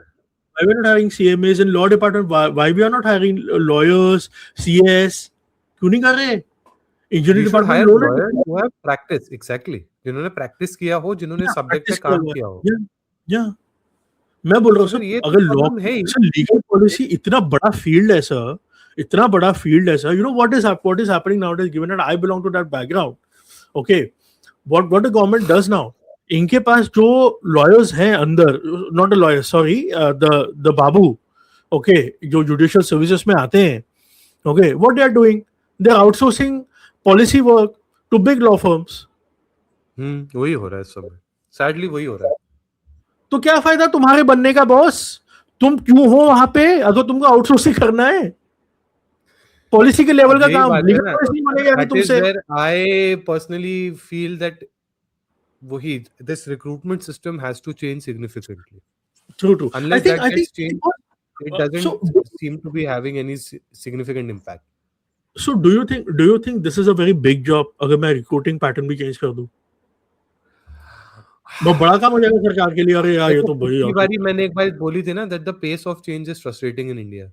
Why we are not hiring CMAs in law department? Why we are not hiring lawyers, CS? क्यों नहीं कर रहे? Engineering department lawyer who have practice, exactly, जिन्होंने प्रैक्टिस किया हो, जिन्होंने सब्जेक्ट पे काम किया हो. या मैं बोल रहा हूँ सर, अगर लॉ है लीगल पॉलिसी इतना बड़ा फील्ड है सर, इतना बड़ा फील्ड है sir. You know what is happening nowadays, given that I belong to that background. Okay, what the government does now, इनके पास जो लॉयर्स हैं अंदर, not a lawyer, sorry, the babu, okay, जो जुडिशियल सर्विसेज में आते हैं, okay, what they are doing, they are outsourcing policy work to big law firms. वही हो रहा है सब, सैडली वही हो रहा है. तो क्या फायदा तुम्हारे बनने का बॉस? तुम क्यों हो वहां पे अगर तुमको आउटसोर्सिंग करना है? पॉलिसी के लेवल का काम लीगल पॉलिसी बनेगा तुमसे. आई पर्सनली फील दैट वही this recruitment system has to change significantly. True. Unless that gets changed, it doesn't seem to be having any significant impact. So do you think this is a very big job अगर मैं recruiting pattern भी change कर दूं? बहुत बड़ा काम हो जाएगा सरकार के लिए. अरे यार ये तो पिछली बारी मैंने एक बार बोली थी ना that the pace of change is frustrating in India.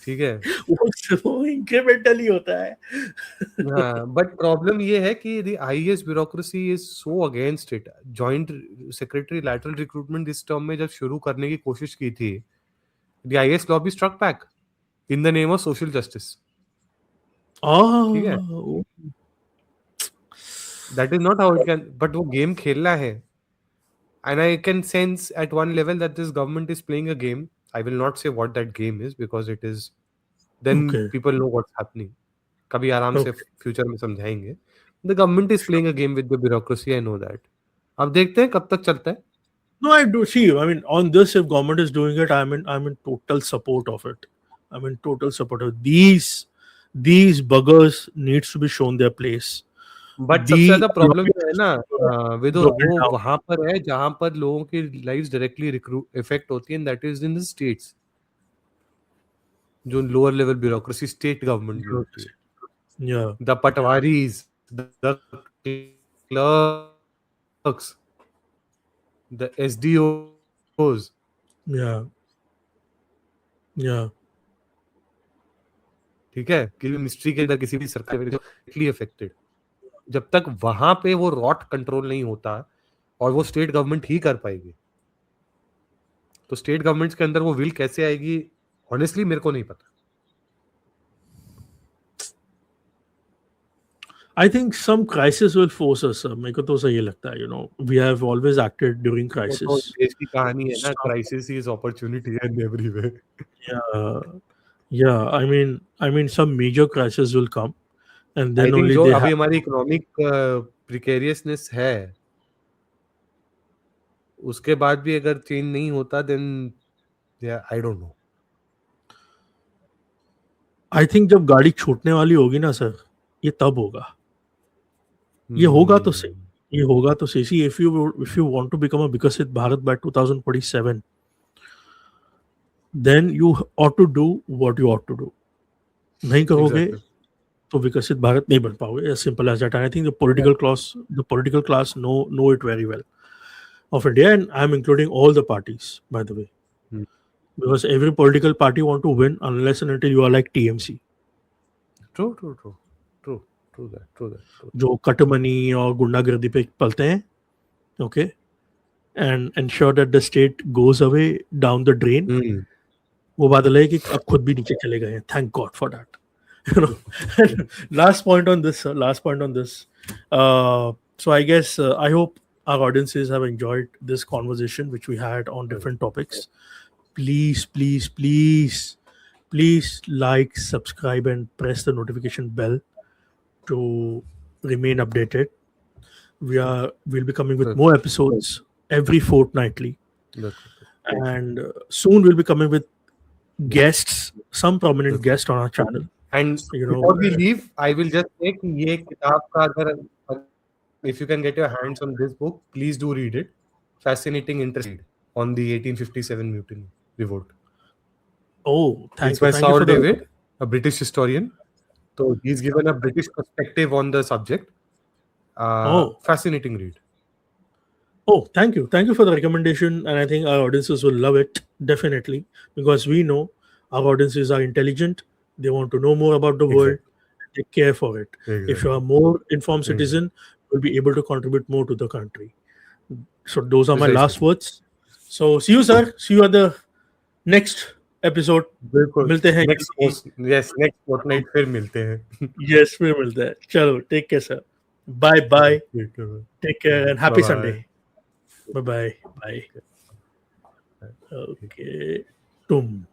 ठीक है, वो इंक्रीमेंटली होता है. हाँ, but problem ये है कि the IAS bureaucracy is so against it. Joint secretary lateral recruitment इस term में जब शुरू करने की कोशिश की थी, The IAS lobby struck back in the name of social justice. ठीक है? Oh, That is not how it can. But वो game खेलना है. And I can sense at one level that this government is playing a game. I will not say what that game is because it is. Then okay. people know what's happening. कभी आराम से Okay. Future में समझाएंगे. The government is playing a game with the bureaucracy. I know that. अब देखते हैं कब तक चलता है. No, I do see. I mean, on this, if government is doing it, I'm in total support of it. I'm in total support of it. These buggers needs to be shown their place. But सबसे ज्यादा problem The- जो है ना विदो broken वो down. वहां पर है जहां पर लोगों की लाइव्स डायरेक्टली इफेक्ट होती है that is in the states जो lower level bureaucracy state government में होती है Yeah, the patwaris the clerks the SDOs yeah, yeah. ठीक है कि मिनिस्ट्री के अंदर किसी भी सरकार डायरेक्टली अफेक्टेड जब तक वहां पे वो रॉट कंट्रोल नहीं होता और वो स्टेट गवर्नमेंट ही कर पाएगी तो स्टेट गवर्नमेंट्स के अंदर वो विल कैसे आएगी ऑनेस्टली मेरे को नहीं पता I think some crisis will force us. मेरे को तो सही लगता है. We have always acted during वो तो crisis. देश की कहानी है ना Some- crisis is opportunity and everywhere Yeah. I mean, some major crisis will come, and I then think only जो they अभी have. हमारी इकोनॉमिक प्रिकेरियसनेस है उसके बाद भी अगर चेंज नहीं होता then I don't know I think जब गाड़ी छूटने वाली होगी ना सर, ये तब होगा. ये होगा तो सही. ये होगा तो सही. See, if you want to become a Vikasit Bharat by 2047, then you ought to do what you ought to do. नहीं करोगे तो विकसित भारत नहीं बन पाओगे. As simple as that. And I think the political class know it very well of India, and I'm including all the parties, by the way, because every political party want to win unless and until you are like TMC, true that जो cut money और गुंडागर्दी पे पलते हैं. Okay, and ensure that the state goes away down the drain. वो बादल है कि अब खुद भी नीचे चले गए हैं. Thank God for that. Last point on this, sir. Last point on this. So I guess I hope our audiences have enjoyed this conversation which we had on different topics. Please like, subscribe, and press the notification bell to remain updated. We'll be coming with more episodes every fortnightly, and soon we'll be coming with guests, some prominent guests on our channel. And before we leave, I will just say कि ये किताब का अगर if you can get your hands on this book, please do read it. Fascinating, interesting on the 1857 mutiny revolt. Oh, thank It's you. by Thank you Saul for the- David, a British historian. So he's given a British perspective on the subject. Fascinating read. Oh, thank you. Thank you for the recommendation. And I think our audiences will love it, definitely, because we know our audiences are intelligent. They want to know more about the world. They care for it. If you are a more informed citizen, you'll be able to contribute more to the country. So those are my last words. So see you, sir. See you at the next episode. बिल्कुल मिलते हैं. next fortnight फिर मिलते हैं. Yes, फिर मिलते हैं. चलो, take care, sir. Bye. Take care and happy Bye-bye. Sunday. Bye. Okay. Tum.